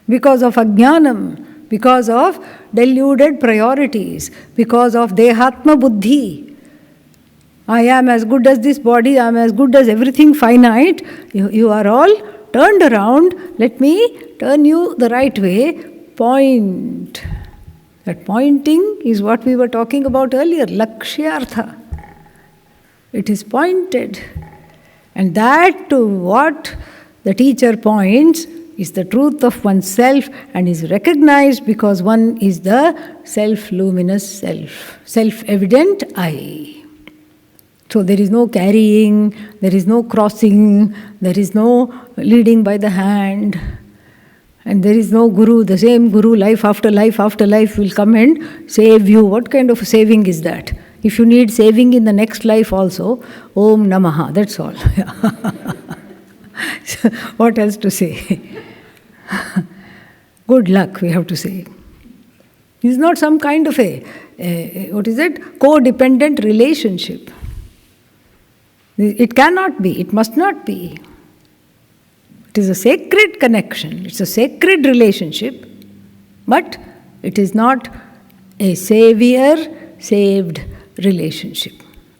Because of ajnanam. Because of deluded priorities. Because of dehatma buddhi. I am as good as this body, I am as good as everything finite. You are all turned around. Let me turn you the right way. Point. That pointing is what we were talking about earlier, lakshyartha. It is pointed. And that to what the teacher points is the truth of oneself and is recognized because one is the self-luminous self, self-evident I. So there is no carrying, there is no crossing, there is no leading by the hand, and there is no guru. The same guru, life after life will come and save you. What kind of saving is that? If you need saving in the next life also, Om Namaha, that's all. So what else to say? Good luck, we have to say. It is not some kind of codependent relationship. It cannot be, it must not be. It is a sacred connection, it's a sacred relationship, but it is not a savior-saved relationship.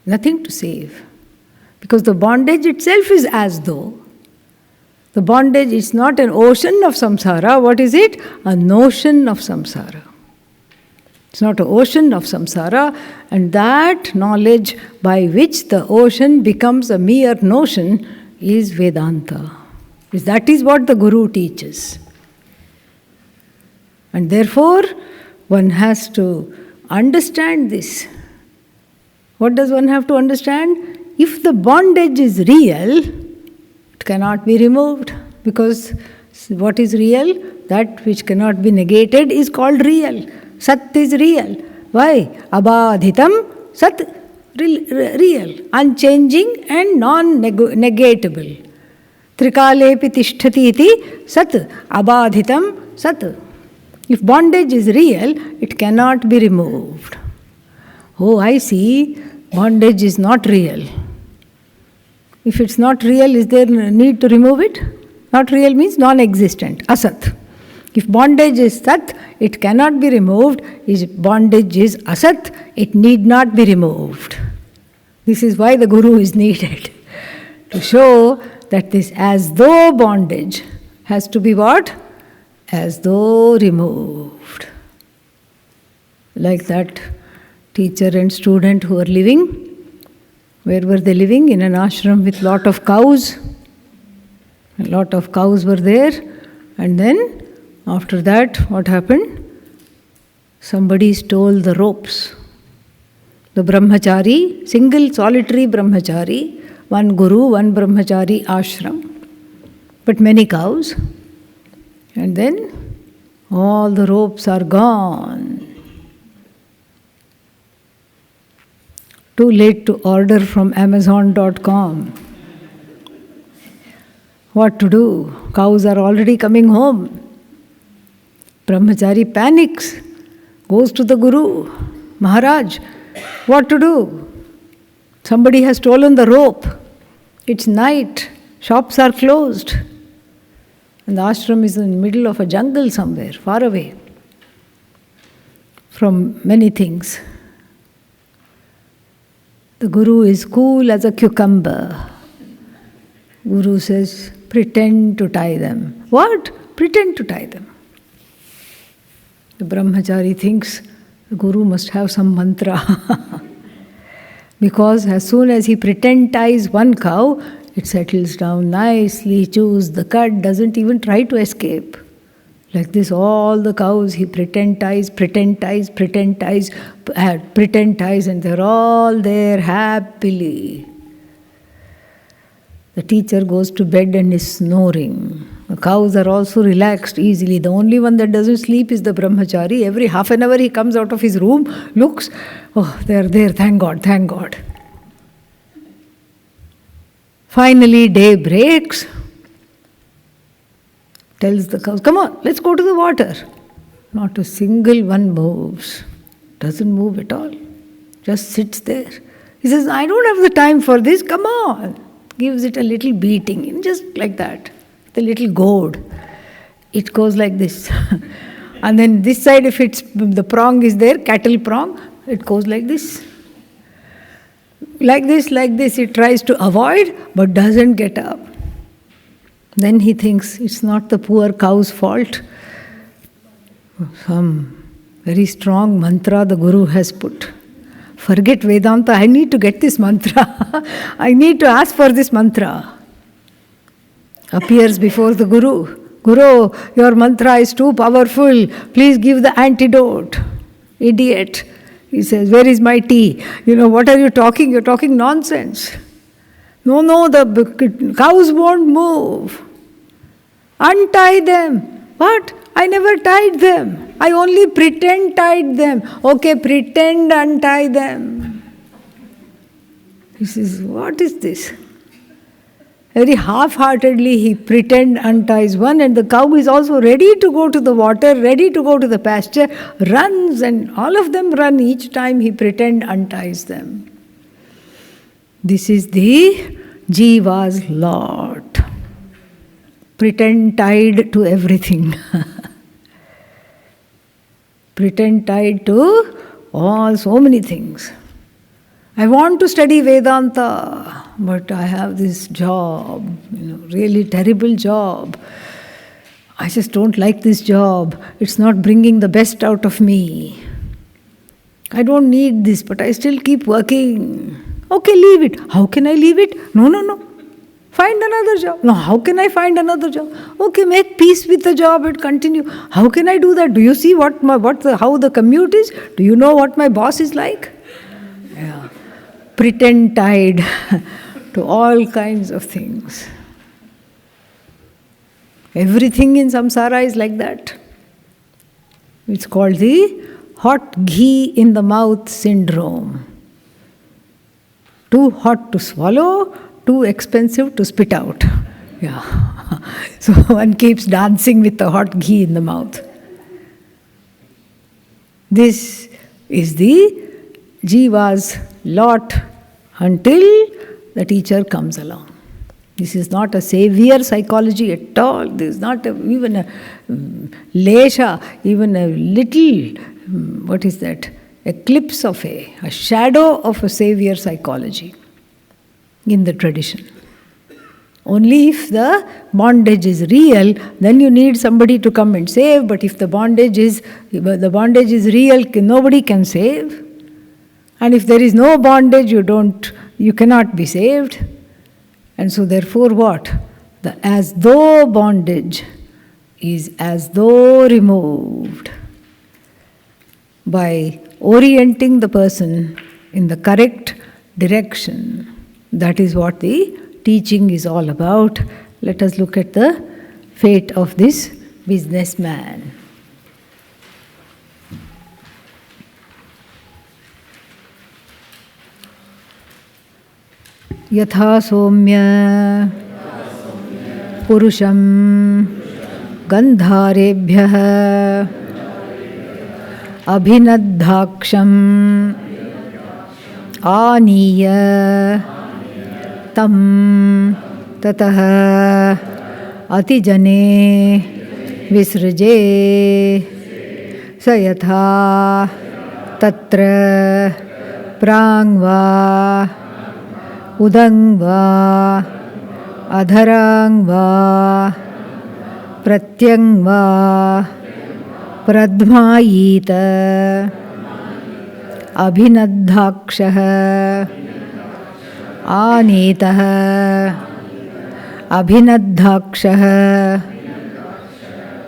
Nothing to save. Because the bondage itself is as though. The bondage is not an ocean of samsara. What is it? A notion of samsara. It's not an ocean of samsara, and that knowledge by which the ocean becomes a mere notion is Vedanta. That is what the Guru teaches. And therefore, one has to understand this. What does one have to understand? If the bondage is real, it cannot be removed. Because what is real? That which cannot be negated is called real. Sat is real. Why? Abadhitam, Sat, real, unchanging and non-negatable. Trikalepi tishtati iti Sat, Abadhitam, Sat. If bondage is real, it cannot be removed. Oh, I see, bondage is not real. If it's not real, is there need to remove it? Not real means non-existent, asat. If bondage is sat, it cannot be removed. If bondage is asat, it need not be removed. This is why the Guru is needed. To show that this as though bondage has to be what? As though removed. Like that teacher and student who are living. Where were they living? In an ashram with lot of cows. A lot of cows were there. And then after that, what happened? Somebody stole the ropes. The brahmachari, single solitary brahmachari, one guru, one brahmachari ashram, but many cows. And then all the ropes are gone. Too late to order from Amazon.com. What to do? Cows are already coming home. Brahmachari panics, goes to the Guru. Maharaj, what to do? Somebody has stolen the rope. It's night. Shops are closed. And the ashram is in the middle of a jungle somewhere, far away from many things. The Guru is cool as a cucumber. Guru says, pretend to tie them. What? Pretend to tie them. The brahmachari thinks the Guru must have some mantra. Because as soon as he pretend ties one cow, it settles down nicely, chews the cud, doesn't even try to escape. Like this, all the cows he pretend ties, and they're all there happily. The teacher goes to bed and is snoring. The cows are also relaxed easily. The only one that doesn't sleep is the brahmachari. Every half an hour he comes out of his room, looks, oh, they're there, thank God, thank God. Finally, day breaks. Tells the cows, come on, let's go to the water. Not a single one moves. Doesn't move at all. Just sits there. He says, I don't have the time for this, come on. gives it a little beating, just like that, the little goad. It goes like this. And then this side, if the prong is there, cattle prong, it goes like this. Like this, it tries to avoid, but doesn't get up. Then he thinks it's not the poor cow's fault. Some very strong mantra the Guru has put. Forget Vedanta, I need to get this mantra. I need to ask for this mantra. Appears before the Guru. Guru, your mantra is too powerful. Please give the antidote. Idiot. He says, where is my tea? What are you talking? You're talking nonsense. No, the cows won't move. Untie them. What? I never tied them. I only pretend tied them. Okay, pretend untie them. He says, what is this? Very half-heartedly he pretend unties one, and the cow is also ready to go to the water, ready to go to the pasture, runs, and all of them run each time he pretend unties them. This is the Jiva's lot. Pretend tied to everything. Pretend tied to so many things. I want to study Vedanta, but I have this job, really terrible job. I just don't like this job. It's not bringing the best out of me. I don't need this, but I still keep working. Okay, leave it. How can I leave it? No. Find another job. No, how can I find another job? Okay, make peace with the job and continue. How can I do that? Do you see how the commute is? Do you know what my boss is like? Yeah. Pretend tied to all kinds of things. Everything in samsara is like that. It's called the hot ghee in the mouth syndrome. Too hot to swallow, too expensive to spit out. Yeah. So one keeps dancing with the hot ghee in the mouth. This is the Jiva's lot until the teacher comes along. This is not a savior psychology at all. This is not even a lesha, even a little, eclipse of a shadow of a savior psychology in the tradition. Only if the bondage is real, then you need somebody to come and save. But if the bondage is real, nobody can save. And if there is no bondage, you cannot be saved. And so therefore what? The as though bondage is as though removed by orienting the person in the correct direction. That is what the teaching is all about. Let us look at the fate of this businessman. Yatha somya purusham gandharebhyah abhinadhaksham aniya tam tatah atijane visrje sayatha tatra prangva udangva adharangva pratyangva pradmayita abhinadhakshah anetah abhinadhakshah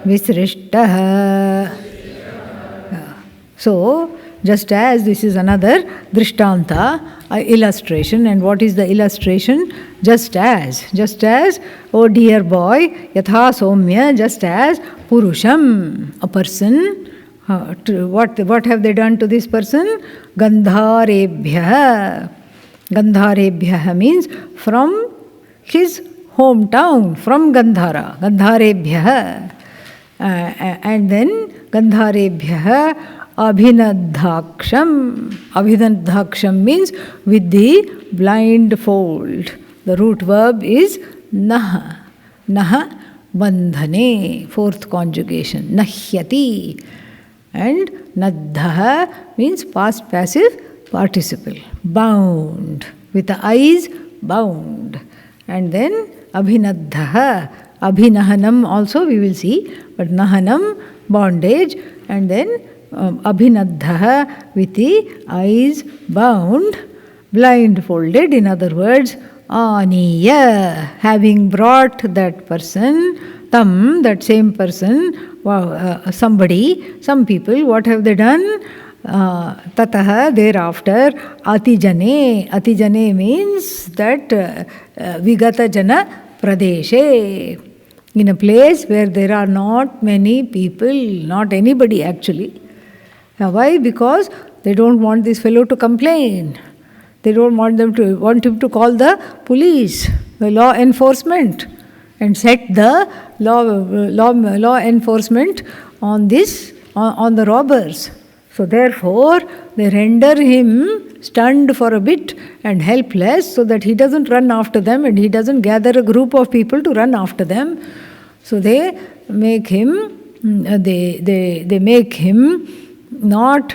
visrishtah. So, just as this is another drishtanta, illustration. And what is the illustration? Just as, oh dear boy, yatha somya, just as purusham, a person. What have they done to this person? Gandharebhyah. Gandharebhyah means from his hometown, from Gandhara. Gandharebhyah. And then Gandharebhyah abhinadhaksham. Abhinadhaksham means with the blindfold. The root verb is naha. Naha bandhane, fourth conjugation. Nahyati. And naddha means past passive participle. Bound. With the eyes, bound. And then abhinaddha. Abhinahanam also we will see. But nahanam, bondage. And then abhinaddha, with the eyes bound, blindfolded. In other words, aniya, having brought that person, tam, that same person, somebody, some people, what have they done? Tataha, thereafter, atijane. Atijane means that vigata jana pradeshe. In a place where there are not many people, not anybody actually. Now why? Because they don't want this fellow to complain. They don't want him to call the police, the law enforcement, and set the law enforcement on the robbers. So therefore, they render him stunned for a bit and helpless, so that he doesn't run after them and he doesn't gather a group of people to run after them. So they make him, they make him not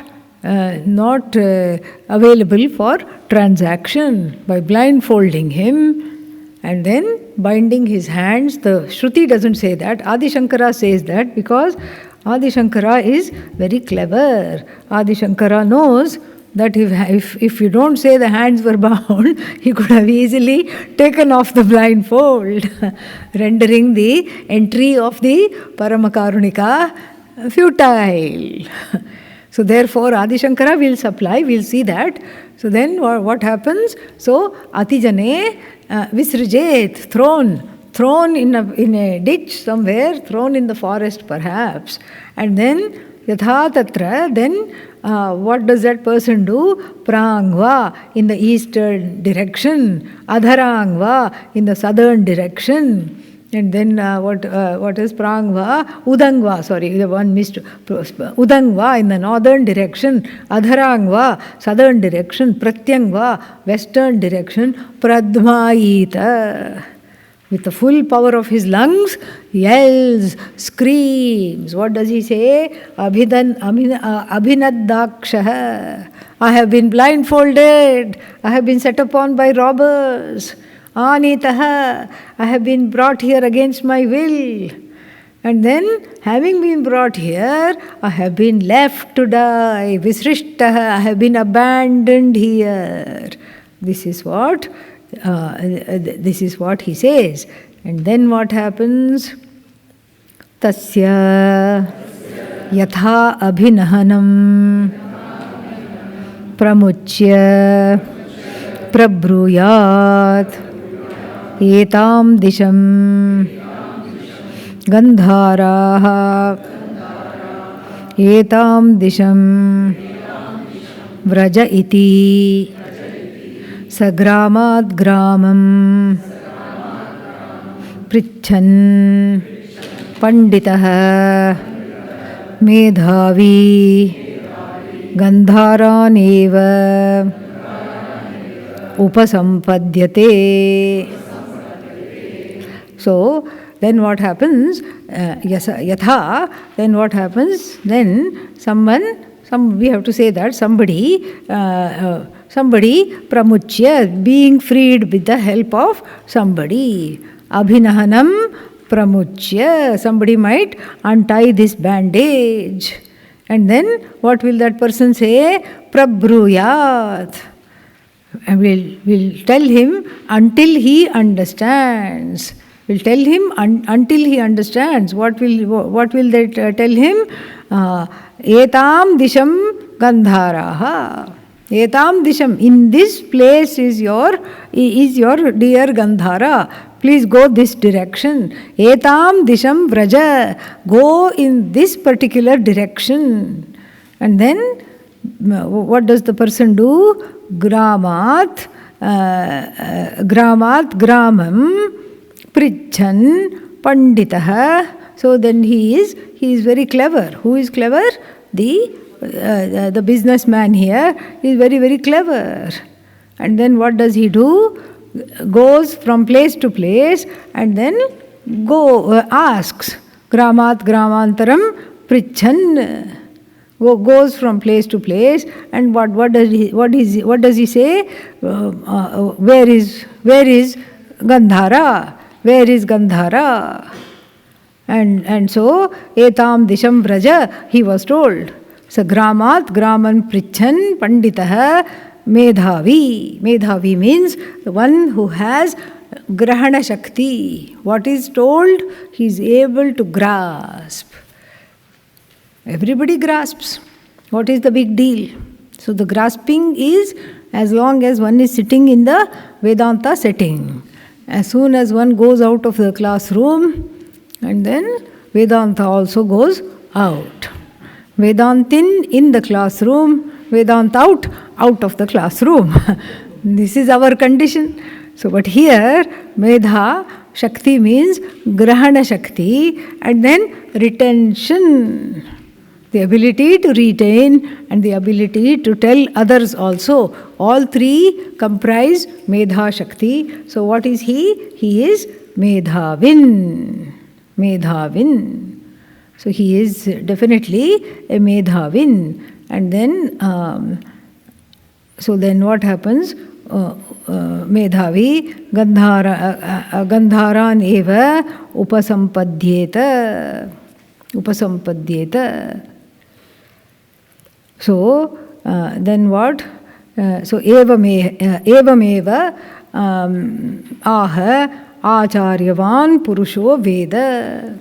available for transaction by blindfolding him and then binding his hands. The Shruti doesn't say that. Adi Shankara says that because Adi Shankara is very clever. Adi Shankara knows that if you don't say the hands were bound, he could have easily taken off the blindfold, rendering the entry of the Paramakarunika futile. So therefore, Adi Shankara will supply, we'll see that. So then what happens? So, Atijane visrijet, thrown in a ditch somewhere, thrown in the forest perhaps. And then, yatha tatra, then what does that person do? Prangva, in the eastern direction. Adharangva, in the southern direction. And then what is Prangva? Udangva, sorry, the one missed. Udangva in the northern direction, Adharangva, southern direction, Pratyangva, western direction, Pradmayita. With the full power of his lungs, yells, screams. What does he say? Abhinadakshaha. I have been blindfolded. I have been set upon by robbers. Anitaha, I have been brought here against my will. And then, having been brought here, I have been left to die. Visrishtaha, I have been abandoned here. This is what he says. And then what happens? Tasya yatha abhinahanam pramuchya prabruyat etam disham gandharaha etam disham vraja iti sagramat gramam prichan panditah medhavi gandharaneva upasampadhyate. So, then what happens? Yatha, then what happens? Then we have to say that somebody pramuchya, being freed with the help of somebody. Abhinahanam pramuchya, somebody might untie this bandage. And then what will that person say? Prabruyat. And we'll tell him until he understands. We'll tell him until he understands. What will they tell him? Etam disham gandharaha. Etam disham. In this place is your dear Gandhara. Please go this direction. Etam disham vraja. Go in this particular direction. And then what does the person do? Gramat gramam prichan panditah. So then he is very clever. Who is clever? The businessman here is very, very clever. And then what does he do? goes from place to place and then asks. Gramat gramantaram prichan. Goes from place to place, and what does he say? Where is Gandhara? Where is Gandhara? And so etam disham vraja, he was told. So gramat graman prichan panditah medhavi. Medhavi means the one who has grahana shakti. What is told, he is able to grasp. Everybody grasps. What is the big deal? So the grasping is as long as one is sitting in the Vedanta setting. As soon as one goes out of the classroom, and then Vedanta also goes out. Vedantin in the classroom, Vedanta out of the classroom. This is our condition. So, but here, Medha Shakti means Grahana Shakti and then retention. The ability to retain and the ability to tell others also. All three comprise Medha Shakti. So what is he? He is Medhavin. Medhavin. So he is definitely a Medhavin. And then, so then what happens? Medhavi Gandharan eva upasampadhyeta. Upasampadhyeta. So, then what? So, evameva aha acharyavan purusho veda.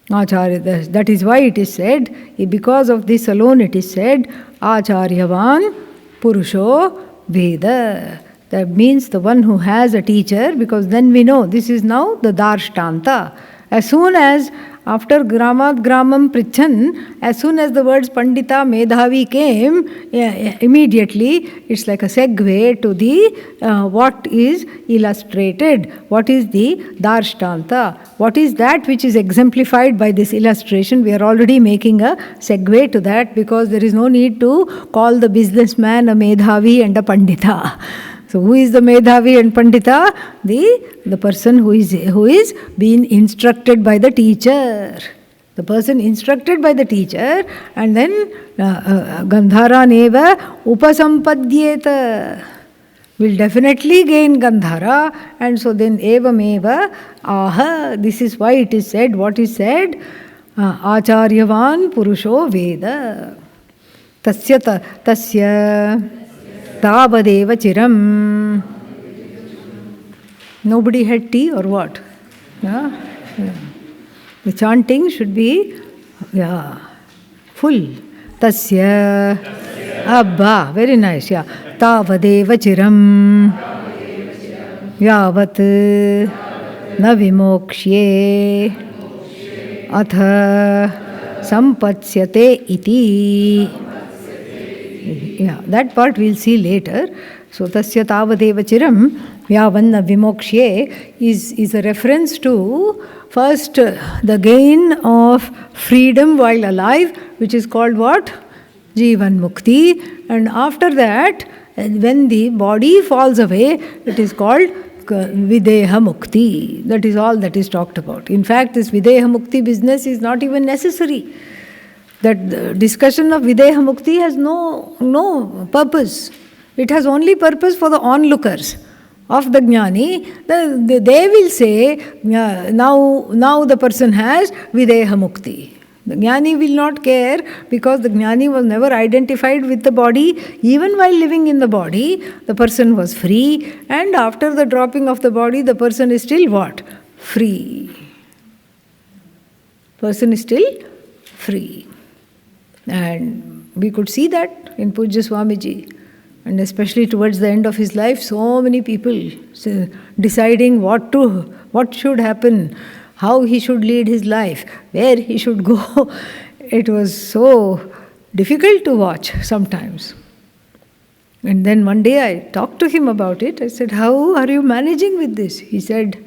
Acharya, that is why it is said, because of this alone it is said, acharyavan purusho veda. That means the one who has a teacher, because then we know this is now the darshtanta. As soon as after gramat gramam prichan, as soon as the words pandita medhavi came, immediately it's like a segue to the what is illustrated, what is the darshtanta, what is that which is exemplified by this illustration. We are already making a segue to that, because there is no need to call the businessman a medhavi and a pandita. So who is the Medhavi and Pandita? The person who is being instructed by the teacher. The person instructed by the teacher, and then Gandhara neva upasampadhyeta will definitely gain Gandhara, and so then evameva aha. This is why it is said, what is said? Acharyavan purusho veda. Tasya Tavadeva chiram. Nobody had tea or what? Yeah? Yeah. The chanting should be full. Tasya Abba. Very nice. Yeah. Tavadeva chiram. Yavat na vimokshye atha sampatsyate iti. Yeah, that part we'll see later. So, tasya tavadeva chiram yavanna vimokshye is a reference to first the gain of freedom while alive, which is called what? Jivan mukti. And after that, when the body falls away, it is called videha mukti. That is all that is talked about. In fact, this videha mukti business is not even necessary. That the discussion of Videha Mukti has no purpose. It has only purpose for the onlookers of the Jnani. They will say, now the person has Videha Mukti. The Jnani will not care, because the Jnani was never identified with the body. Even while living in the body, the person was free, and after the dropping of the body, the person is still what? Free. Person is still free. And we could see that in Pujya Swamiji. And especially towards the end of his life, so many people deciding what should happen, how he should lead his life, where he should go. It was so difficult to watch sometimes. And then one day I talked to him about it. I said, how are you managing with this? He said,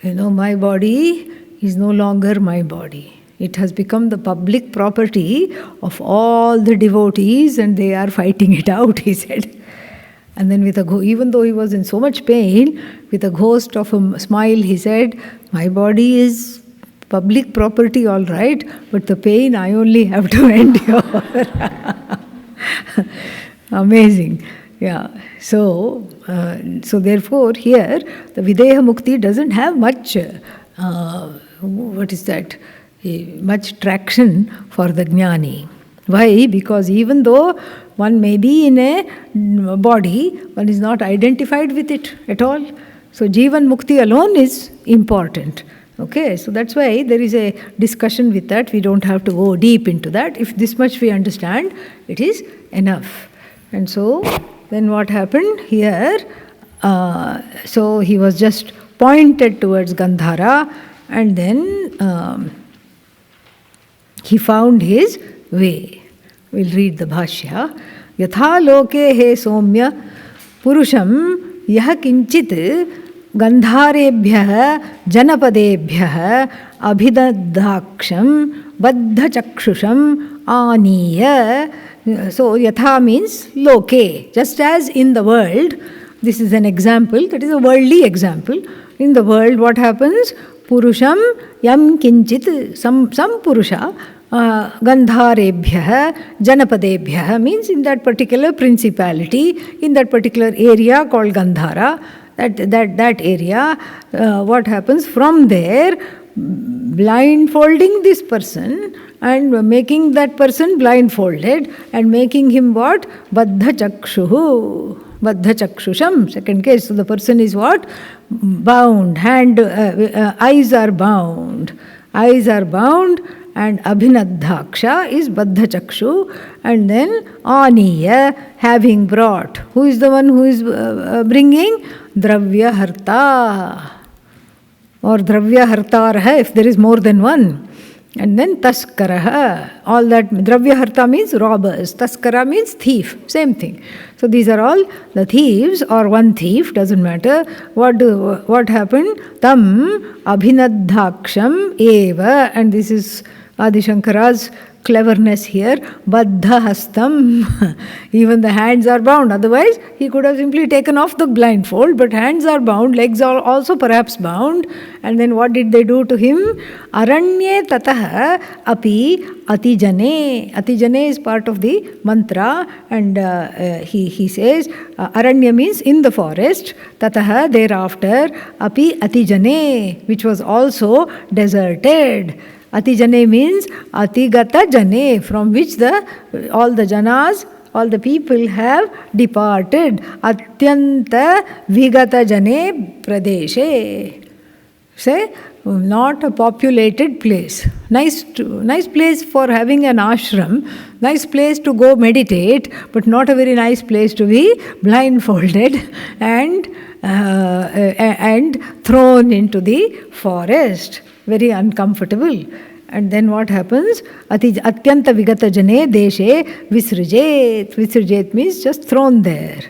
my body is no longer my body. It has become the public property of all the devotees, and they are fighting it out, he said. And then even though he was in so much pain, with a ghost of a smile, he said, my body is public property, all right, but the pain I only have to endure. Amazing. Yeah. So therefore, here, the Videha Mukti doesn't have much, much traction for the Jnani. Why? Because even though one may be in a body, one is not identified with it at all. So Jivan Mukti alone is important. Okay, so that's why there is a discussion with that. We don't have to go deep into that. If this much we understand, it is enough. And so then what happened here? So he was just pointed towards Gandhara, and then he found his way. We'll read the Bhashya. Yatha loke he somya purusham yah kinchit gandharebhyah janapadebhyah abhidadaksham baddhachakshusham aniya. So yatha means loke. Just as in the world, this is an example, that is a worldly example. In the world, what happens? Purusham yam kinchit, some Purusha, Gandharebhyah, Janapadebhyah means in that particular principality, in that particular area called Gandhara, that area, what happens from there, blindfolding this person and making that person blindfolded and making him what? Baddhachakshuhu. Baddhachakshusham, second case. So the person is what? Bound. Eyes are bound. Eyes are bound, and abhinadhaksha is baddhachakshu, and then aniya, having brought. Who is the one who is bringing? Dravya harta. Or dravya hartarah if there is more than one. And then taskaraha. All that, dravya harta means robbers. Taskara means thief. Same thing. So these are all the thieves or one thief, doesn't matter. What happened? Tam abhinadhaksham eva. And this is Adi Shankara's cleverness here. Baddha hastam. Even the hands are bound. Otherwise, he could have simply taken off the blindfold, but hands are bound, legs are also perhaps bound. And then what did they do to him? Aranye tatah api atijane. Atijane is part of the mantra, and he says, Aranya means in the forest, tatah thereafter, api atijane, which was also deserted. Atijane means atigata jane, from which all the janas, all the people have departed. Atyanta vigata jane pradeshe. Say, not a populated place. Nice place for having an ashram, nice place to go meditate, but not a very nice place to be blindfolded and thrown into the forest. Very uncomfortable. And then what happens? Atyanta vigata jane deshe visrijet. Visrijet means just thrown there.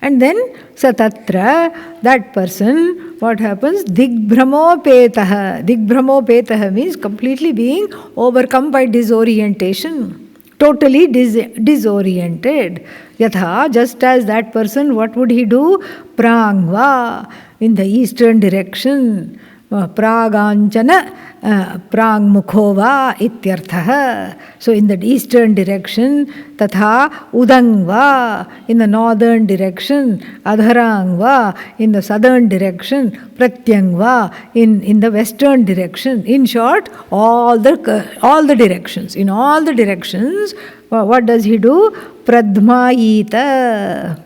And then satatra, that person, what happens? Digbramopetaha. Digbramopetaha means completely being overcome by disorientation. Totally disoriented. Yatha, just as that person, what would he do? Prangva, in the eastern direction. Praganchana prangmukhova ityarthaha. So in the eastern direction, tatha udangva, in the northern direction, adharangva, in the southern direction, pratyangva, in the western direction. In short, all the directions. In all the directions, what does he do? Pradmayita.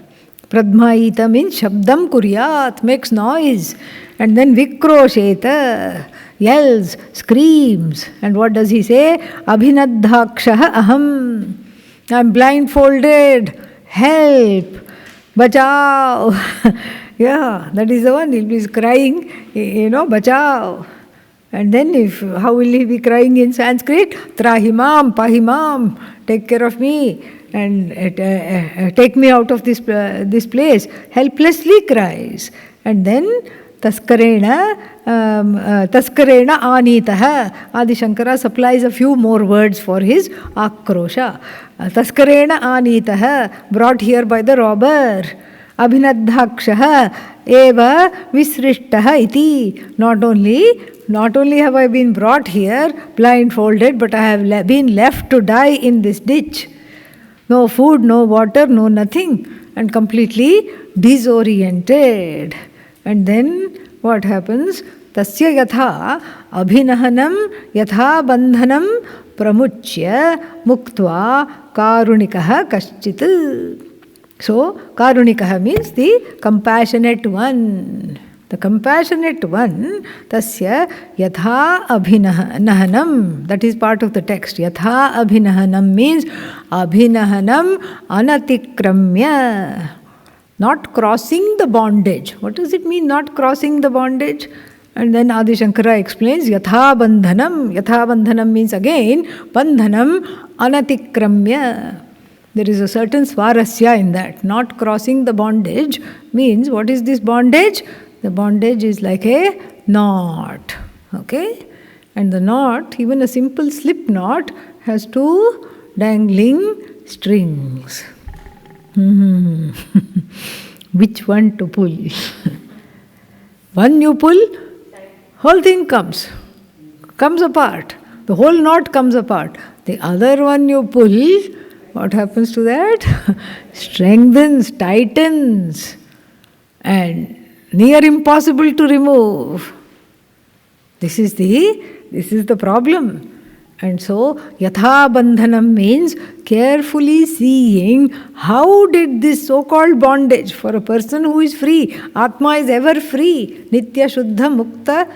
Pradmayita means shabdam kuryat, makes noise. And then vikrosheta, yells, screams. And what does he say? Abhinadhakshaha aham. I'm blindfolded. Help. Bachao. Yeah, that is the one. He'll be crying, bachao. And then how will he be crying in Sanskrit? Trahimam, pahimam. Take care of me. And take me out of this place. Helplessly cries. And then Taskarena anitaha. Adi Shankara supplies a few more words for his akrosha. Taskarena anitaha, brought here by the robber. Abhinadhakshaha eva visrishtaha iti. Not only have I been brought here blindfolded, but I have been left to die in this ditch. No food, no water, no nothing, and completely disoriented. And then what happens? Tasya yatha abhinahanam yatha bandhanam pramuchya muktva karunikaha kaschit. So, karunikaha means the compassionate one. The compassionate one, tasya yatha abhinahanam, that is part of the text. Yatha abhinahanam means abhinahanam anatikramya, not crossing the bondage. What does it mean, not crossing the bondage? And then Adi Shankara explains, yatha bandhanam. Yatha bandhanam means again, bandhanam anatikramya. There is a certain swarasya in that. Not crossing the bondage means, what is this bondage? The bondage is like a knot. Okay? And the knot, even a simple slip knot, has two dangling strings. Which one to pull? One you pull, whole thing comes apart. The whole knot comes apart. The other one you pull, what happens to that? Strengthens, tightens, and near impossible to remove. This is the problem. And so, yatha bandhanam means carefully seeing how did this so-called bondage, for a person who is free, Atma is ever free, Nitya Shuddha Mukta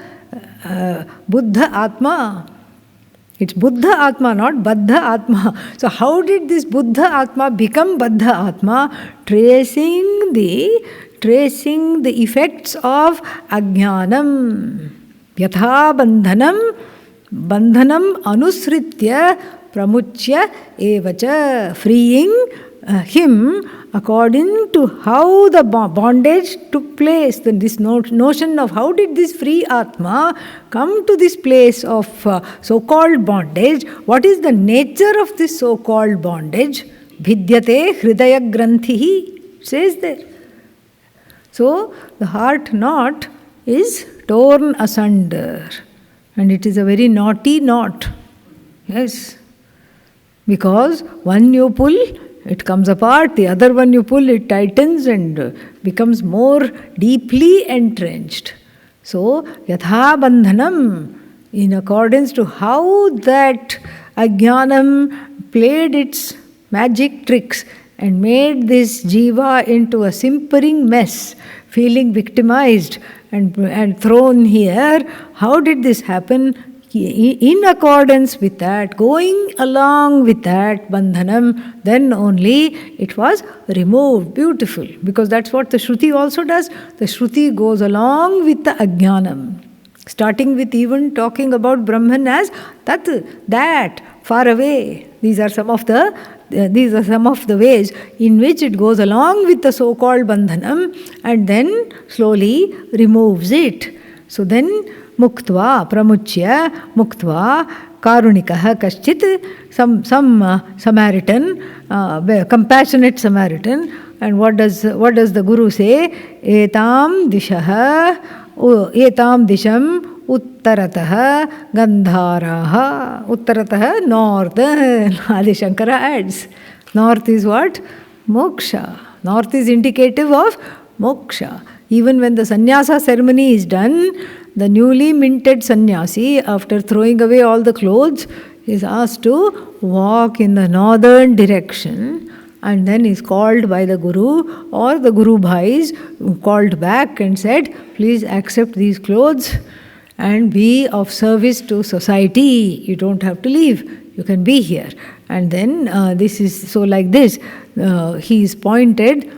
Buddha Atma. It's Buddha Atma, not Baddha Atma. So how did this Buddha Atma become Baddha Atma? Tracing the effects of ajnanam. Yatha bandhanam anusritya pramuchya evacha, freeing him according to how the bondage took place. Then this notion of how did this free Atma come to this place of so-called bondage? What is the nature of this so-called bondage? Bhidyate hridaya granthihi, says there. So the heart knot is torn asunder, and it is a very naughty knot. Yes. Because one you pull, it comes apart, the other one you pull, it tightens and becomes more deeply entrenched. So, yatha bandhanam, in accordance to how that ajnanam played its magic tricks and made this jiva into a simpering mess, feeling victimized and thrown here, how did this happen? In accordance with that, going along with that bandhanam, then only it was removed. Beautiful. Because that's what the Shruti also does. The Shruti goes along with the ajnanam. Starting with even talking about Brahman as tat, that, far away. These are some of the ways in which it goes along with the so-called bandhanam and then slowly removes it. So then muktva, pramuchya, muktva, karunikaha kaschit, some Samaritan, compassionate Samaritan. And what does the Guru say? Etam disham uttarataha gandharaha. Uttarataha, northern. Adi Shankara adds. North is what? Moksha. North is indicative of moksha. Even when the sannyasa ceremony is done, the newly minted sannyasi, after throwing away all the clothes, is asked to walk in the northern direction, and then is called by the Guru, or the Guru Bhais called back and said, please accept these clothes and be of service to society. You don't have to leave. You can be here. And then this is so like this. He is pointed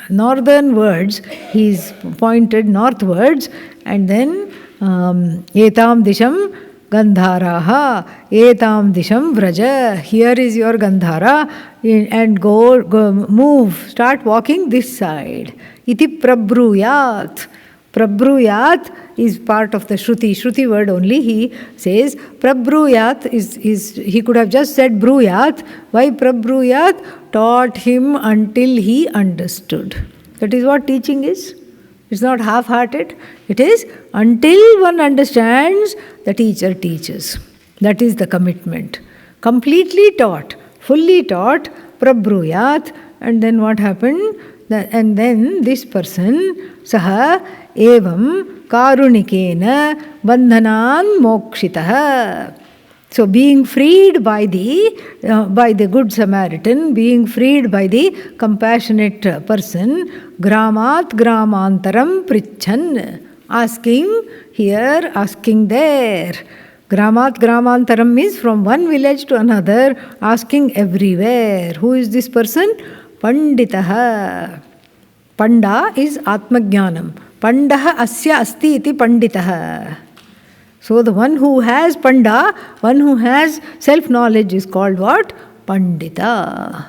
northernwards, he is pointed northwards, and then etam disham gandharaha, etam disham vraja, here is your gandhara, and go move, start walking this side. Iti prabruyat. Prabruyat is part of the Shruti. Shruti word only. He says Prabruyat is he could have just said Bruyat. Why Prabruyat? Taught him until he understood. That is what teaching is. It's not half-hearted. It is until one understands, the teacher teaches. That is the commitment. Completely taught, fully taught, Prabruyat. And then what happened? And then this person, Saha evam karunikena bandhanan mokshitah. So being freed by the Good Samaritan, being freed by the compassionate person, gramat gramantaram prichan, asking here, asking there. Gramat gramantaram is from one village to another, asking everywhere. Who is this person? Panditaha. Panda is Atmajnanam. Pandaha asya asti iti panditaha. So the one who has Panda, one who has self-knowledge is called what? Pandita.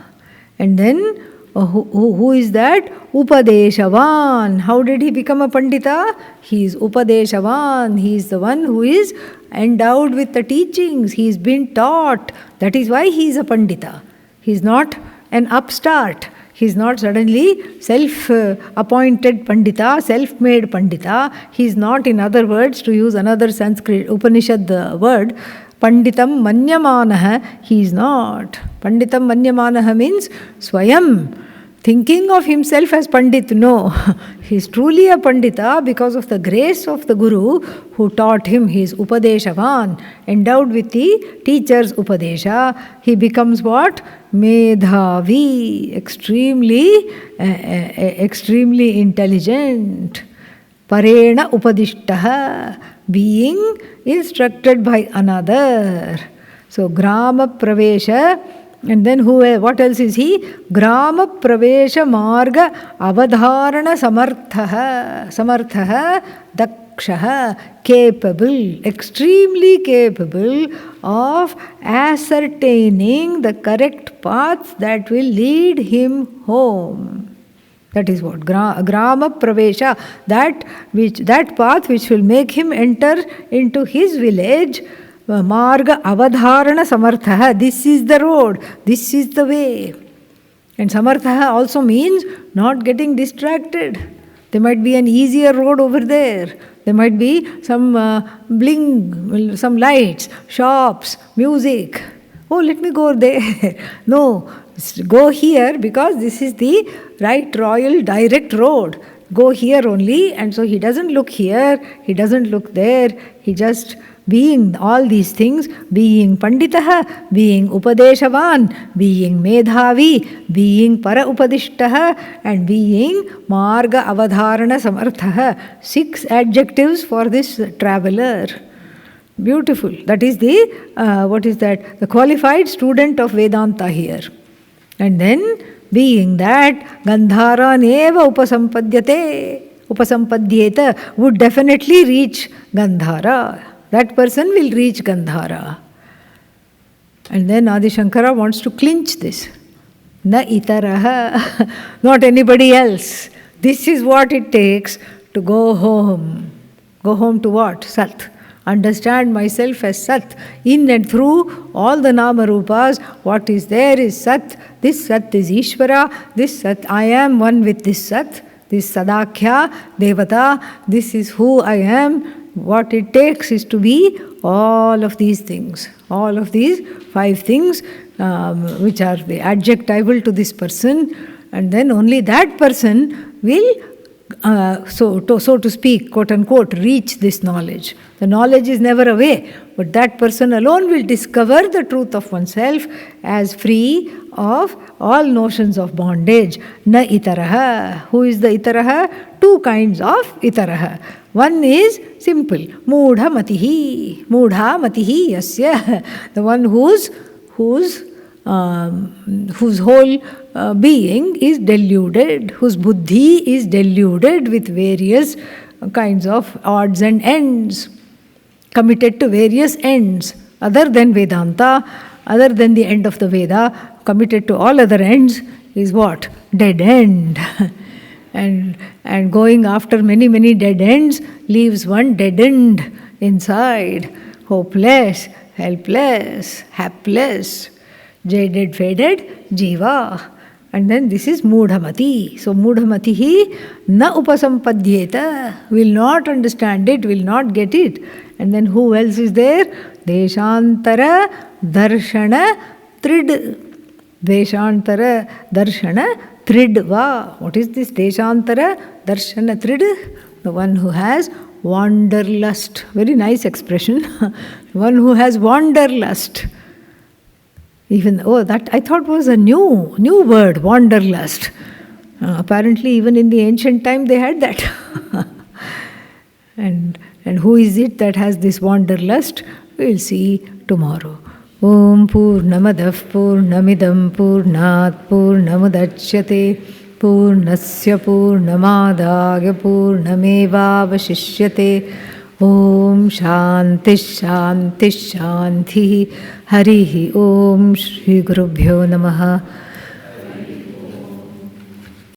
And then, who is that? Upadeshavan. How did he become a Pandita? He is Upadeshavan. He is the one who is endowed with the teachings. He is been taught. That is why he is a Pandita. He is not an upstart. He is not suddenly self-appointed Pandita, self-made Pandita. He is not, in other words, to use another Sanskrit Upanishad word, Panditam Manyamanaha. He is not. Panditam Manyamanaha means Swayam. Thinking of himself as Pandit, no. He is truly a Pandita because of the grace of the Guru who taught him. He is Upadeshavan, endowed with the teacher's Upadesha. He becomes what? Medhavi, extremely intelligent. Parena Upadishtaha, being instructed by another. So Grama Pravesha. And then what else is he? Grama Pravesha Marga Avadharana Samarthaha Dakshaha, capable, extremely capable of ascertaining the correct path that will lead him home. That is what? Grama Pravesha, that path which will make him enter into his village. Marga avadharana samarthaha. This is the road. This is the way. And samarthaha also means not getting distracted. There might be an easier road over there. There might be some bling, some lights, shops, music. Oh, let me go there. No, go here because this is the right royal direct road. Go here only. And so he doesn't look here. He doesn't look there. He just being all these things, being Panditaha, being Upadeshavan, being Medhavi, being Para Upadishtaha, and being Marga Avadharana Samarthaha. 6 adjectives for this traveler. Beautiful. That is the, what is that? The qualified student of Vedanta here. And then, being that, Gandhara Neva Upasampadhyeta, would definitely reach Gandhara. That person will reach Gandhara. And then Adi Shankara wants to clinch this. Na itaraha, not anybody else. This is what it takes to go home. Go home to what? Sat. Understand myself as Sat. In and through all the Nama Rupas, what is there is Sat. This Sat is Ishvara. This Sat, I am one with this Sat. This Sadakhya, Devata. This is who I am. What it takes is to be all of these things. All of these 5 things which are the adjectival to this person. And then only that person will, so to speak, quote unquote, reach this knowledge. The knowledge is never away, but that person alone will discover the truth of oneself as free of all notions of bondage. Na itaraha. Who is the itaraha? 2 kinds of itaraha. One is simple, Moodha Matihi. Moodha Matihi Yasya. The one whose whole being is deluded, whose buddhi is deluded with various kinds of odds and ends, committed to various ends, other than Vedanta, other than the end of the Veda, committed to all other ends is what? Dead end. and going after many, many dead ends leaves one dead end inside, hopeless, helpless, hapless, jaded, faded, jiva. And then this is mudhamati. So mudhamatihi na upasampadhyeta, will not understand it, will not get it. And then who else is there? Deshantara darshana trid. Deshantara darshana tridva. What is this Deshantara darshana trid? The one who has wanderlust. Very nice expression. One who has wanderlust. Even, that I thought was a new word, wanderlust. Apparently even in the ancient time they had that. And who is it that has this wanderlust? We'll see tomorrow. Om Purnamadav Purnamidam Purnat Purnamudachyate Purnasya Purnamadaya Purnamevavashishyate. Om Shanti Shanti Shanti. Harihi Om Shri Gurubhyo Namaha.